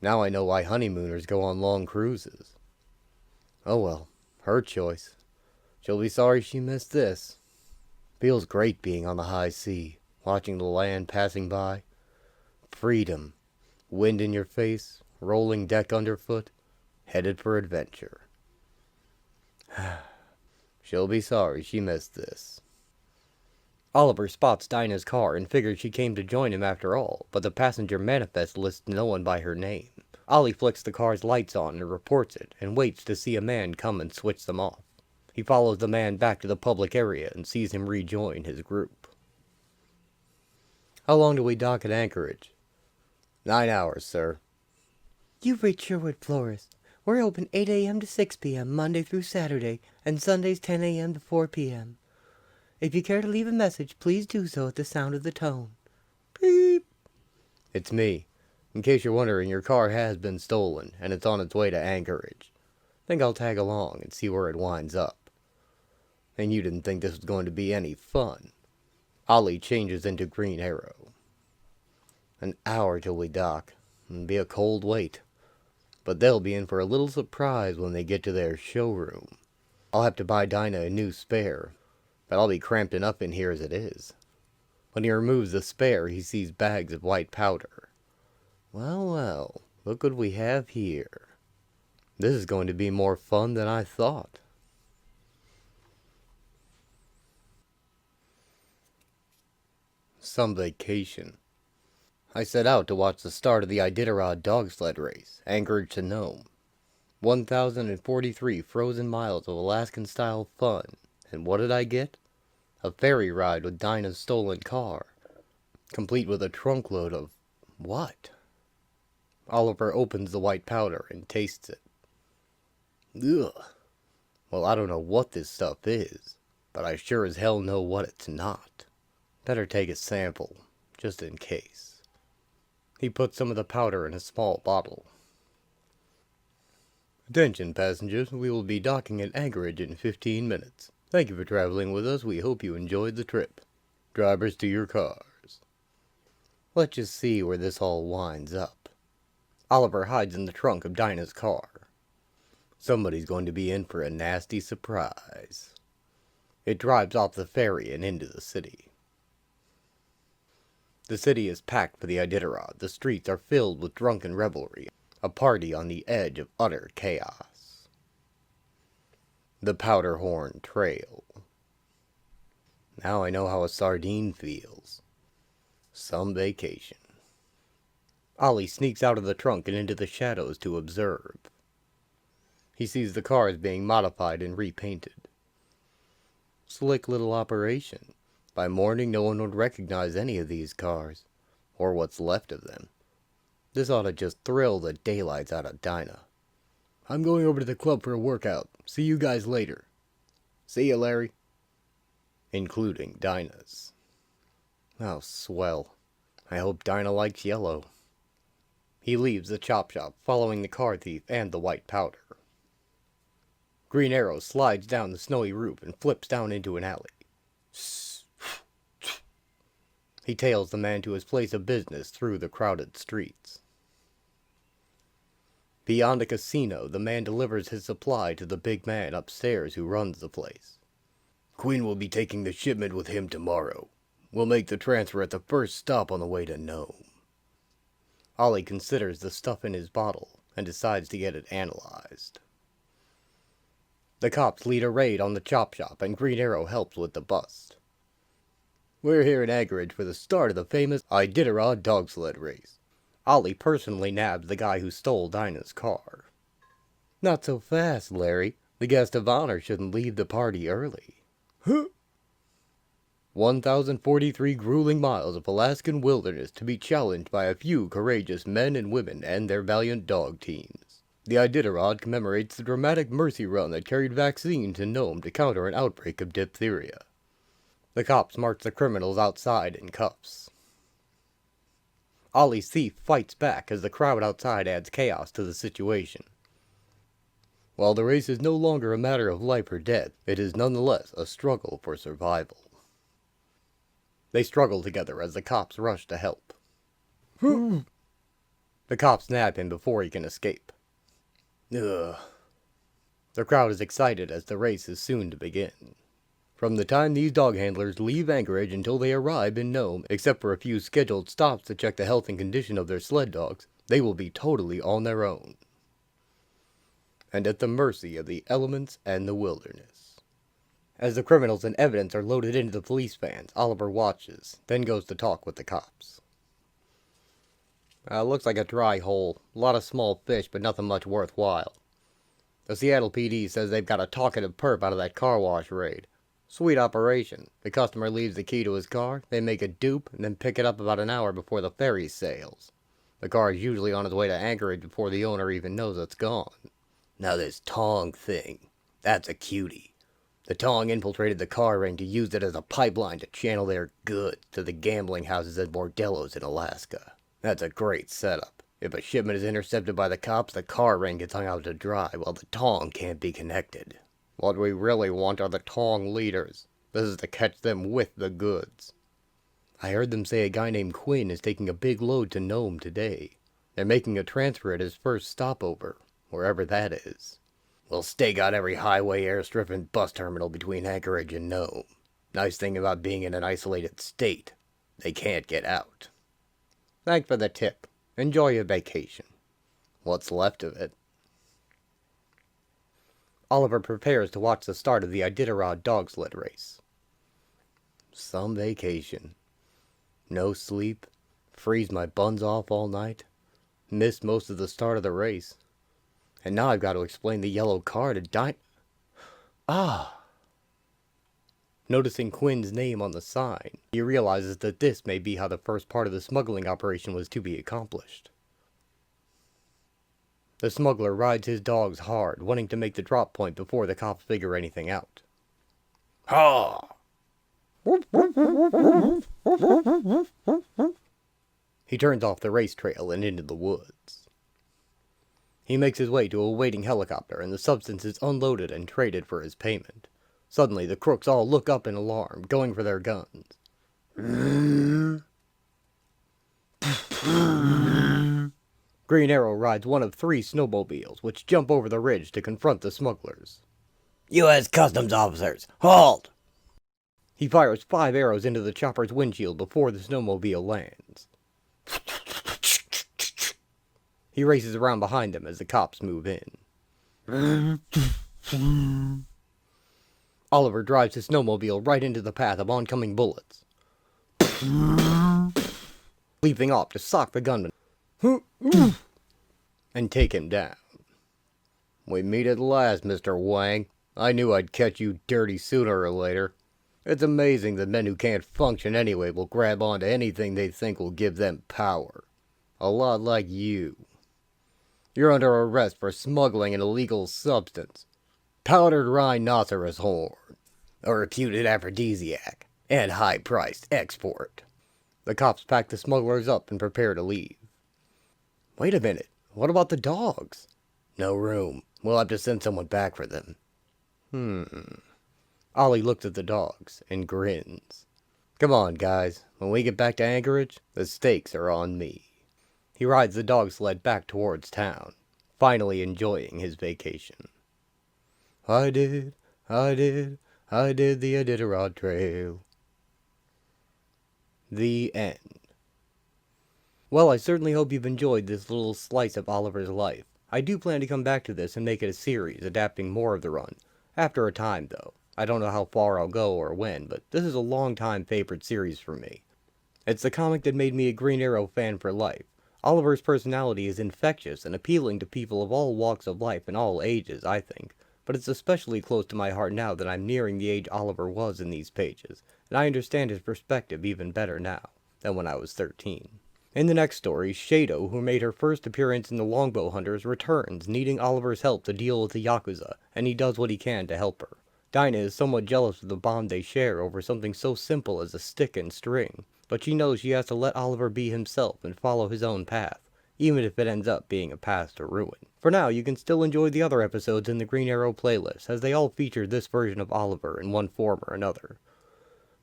Now I know why honeymooners go on long cruises. Oh well, her choice. She'll be sorry she missed this. Feels great being on the high sea, watching the land passing by. Freedom. Wind in your face, rolling deck underfoot, headed for adventure. She'll be sorry she missed this. Oliver spots Dinah's car and figures she came to join him after all, but the passenger manifest lists no one by her name. Ollie flicks the car's lights on and reports it, and waits to see a man come and switch them off. He follows the man back to the public area and sees him rejoin his group. How long do we dock at Anchorage? 9 hours, sir. You've reached Sherwood Florist. We're open 8 a.m. to 6 p.m. Monday through Saturday, and Sundays 10 a.m. to 4 p.m. If you care to leave a message, please do so at the sound of the tone. Beep. It's me. In case you're wondering, your car has been stolen, and it's on its way to Anchorage. Think I'll tag along and see where it winds up. And you didn't think this was going to be any fun. Ollie changes into Green Arrow. An hour till we dock. It'll be a cold wait. But they'll be in for a little surprise when they get to their showroom. I'll have to buy Dinah a new spare, but I'll be cramped enough in here as it is. When he removes the spare, he sees bags of white powder. Well, well, look what we have here. This is going to be more fun than I thought. Some vacation. I set out to watch the start of the Iditarod dog sled race, Anchorage to Nome. 1,043 frozen miles of Alaskan-style fun, and what did I get? A ferry ride with Dinah's stolen car, complete with a trunkload of... what? Oliver opens the white powder and tastes it. Ugh. Well, I don't know what this stuff is, but I sure as hell know what it's not. Better take a sample, just in case. He puts some of the powder in a small bottle. Attention passengers, we will be docking at Anchorage in 15 minutes. Thank you for traveling with us. We hope you enjoyed the trip. Drivers to your cars. Let's just see where this all winds up. Oliver hides in the trunk of Dinah's car. Somebody's going to be in for a nasty surprise. It drives off the ferry and into the city. The city is packed for the Iditarod. The streets are filled with drunken revelry, a party on the edge of utter chaos. The Powderhorn Trail. Now I know how a sardine feels. Some vacation. Ollie sneaks out of the trunk and into the shadows to observe. He sees the cars being modified and repainted. Slick little operation. By morning, no one would recognize any of these cars, or what's left of them. This ought to just thrill the daylights out of Dinah. I'm going over to the club for a workout. See you guys later. See ya, Larry. Including Dinah's. Oh, swell. I hope Dinah likes yellow. He leaves the chop shop, following the car thief and the white powder. Green Arrow slides down the snowy roof and flips down into an alley. He tails the man to his place of business through the crowded streets. Beyond a casino, the man delivers his supply to the big man upstairs who runs the place. Quinn will be taking the shipment with him tomorrow. We'll make the transfer at the first stop on the way to Nome. Ollie considers the stuff in his bottle and decides to get it analyzed. The cops lead a raid on the chop shop, and Green Arrow helps with the bust. We're here in Anchorage for the start of the famous Iditarod dog sled race. Ollie personally nabs the guy who stole Dinah's car. Not so fast, Larry. The guest of honor shouldn't leave the party early. 1,043 grueling miles of Alaskan wilderness to be challenged by a few courageous men and women and their valiant dog teams. The Iditarod commemorates the dramatic mercy run that carried vaccine to Nome to counter an outbreak of diphtheria. The cops march the criminals outside in cuffs. Ollie's thief fights back as the crowd outside adds chaos to the situation. While the race is no longer a matter of life or death, it is nonetheless a struggle for survival. They struggle together as the cops rush to help. The cops nab him before he can escape. Ugh. The crowd is excited as the race is soon to begin. From the time these dog handlers leave Anchorage until they arrive in Nome, except for a few scheduled stops to check the health and condition of their sled dogs, they will be totally on their own. And at the mercy of the elements and the wilderness. As the criminals and evidence are loaded into the police vans, Oliver watches, then goes to talk with the cops. Looks like a dry hole. A lot of small fish, but nothing much worthwhile. The Seattle PD says they've got a talkative perp out of that car wash raid. Sweet operation. The customer leaves the key to his car, they make a dupe, and then pick it up about an hour before the ferry sails. The car is usually on its way to Anchorage before the owner even knows it's gone. Now this Tong thing, that's a cutie. The Tong infiltrated the car ring to use it as a pipeline to channel their goods to the gambling houses and bordellos in Alaska. That's a great setup. If a shipment is intercepted by the cops, the car ring gets hung out to dry, while the Tong can't be connected. What we really want are the Tong leaders. This is to catch them with the goods. I heard them say a guy named Quinn is taking a big load to Nome today. They're making a transfer at his first stopover, wherever that is. We'll stake out every highway, airstrip, and bus terminal between Anchorage and Nome. Nice thing about being in an isolated state, they can't get out. Thanks for the tip. Enjoy your vacation. What's left of it. Oliver prepares to watch the start of the Iditarod dog sled race. Some vacation. No sleep. Freeze my buns off all night. Missed most of the start of the race. And now I've got to explain the yellow car to Noticing Quinn's name on the sign, he realizes that this may be how the first part of the smuggling operation was to be accomplished. The smuggler rides his dogs hard, wanting to make the drop point before the cops figure anything out. Ha! He turns off the race trail and into the woods. He makes his way to a waiting helicopter, and the substance is unloaded and traded for his payment. Suddenly, the crooks all look up in alarm, going for their guns. Green Arrow rides one of 3 snowmobiles, which jump over the ridge to confront the smugglers. U.S. Customs officers, halt! He fires 5 arrows into the chopper's windshield before the snowmobile lands. He races around behind them as the cops move in. Oliver drives his snowmobile right into the path of oncoming bullets, leaping off to sock the gunman and take him down. We meet at last, Mr. Wang. I knew I'd catch you dirty sooner or later. It's amazing that men who can't function anyway will grab onto anything they think will give them power. A lot like you. You're under arrest for smuggling an illegal substance. Powdered rhinoceros horn. A reputed aphrodisiac. And high-priced export. The cops pack the smugglers up and prepare to leave. Wait a minute. What about the dogs? No room. We'll have to send someone back for them. Ollie looks at the dogs and grins. Come on, guys. When we get back to Anchorage, the stakes are on me. He rides the dog sled back towards town, finally enjoying his vacation. I did the Iditarod Trail. The end. Well, I certainly hope you've enjoyed this little slice of Oliver's life. I do plan to come back to this and make it a series, adapting more of the run. After a time, though. I don't know how far I'll go or when, but this is a long-time favorite series for me. It's the comic that made me a Green Arrow fan for life. Oliver's personality is infectious and appealing to people of all walks of life and all ages, I think. But it's especially close to my heart now that I'm nearing the age Oliver was in these pages, and I understand his perspective even better now than when I was 13. In the next story, Shado, who made her first appearance in the Longbow Hunters, returns, needing Oliver's help to deal with the Yakuza, and he does what he can to help her. Dinah is somewhat jealous of the bond they share over something so simple as a stick and string, but she knows she has to let Oliver be himself and follow his own path, even if it ends up being a path to ruin. For now, you can still enjoy the other episodes in the Green Arrow playlist, as they all feature this version of Oliver in one form or another.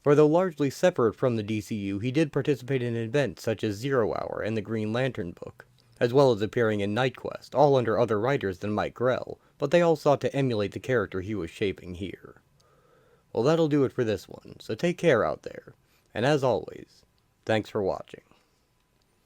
For though largely separate from the DCU, he did participate in events such as Zero Hour and the Green Lantern book, as well as appearing in Night Quest, all under other writers than Mike Grell, but they all sought to emulate the character he was shaping here. Well, that'll do it for this one, so take care out there, and as always, thanks for watching.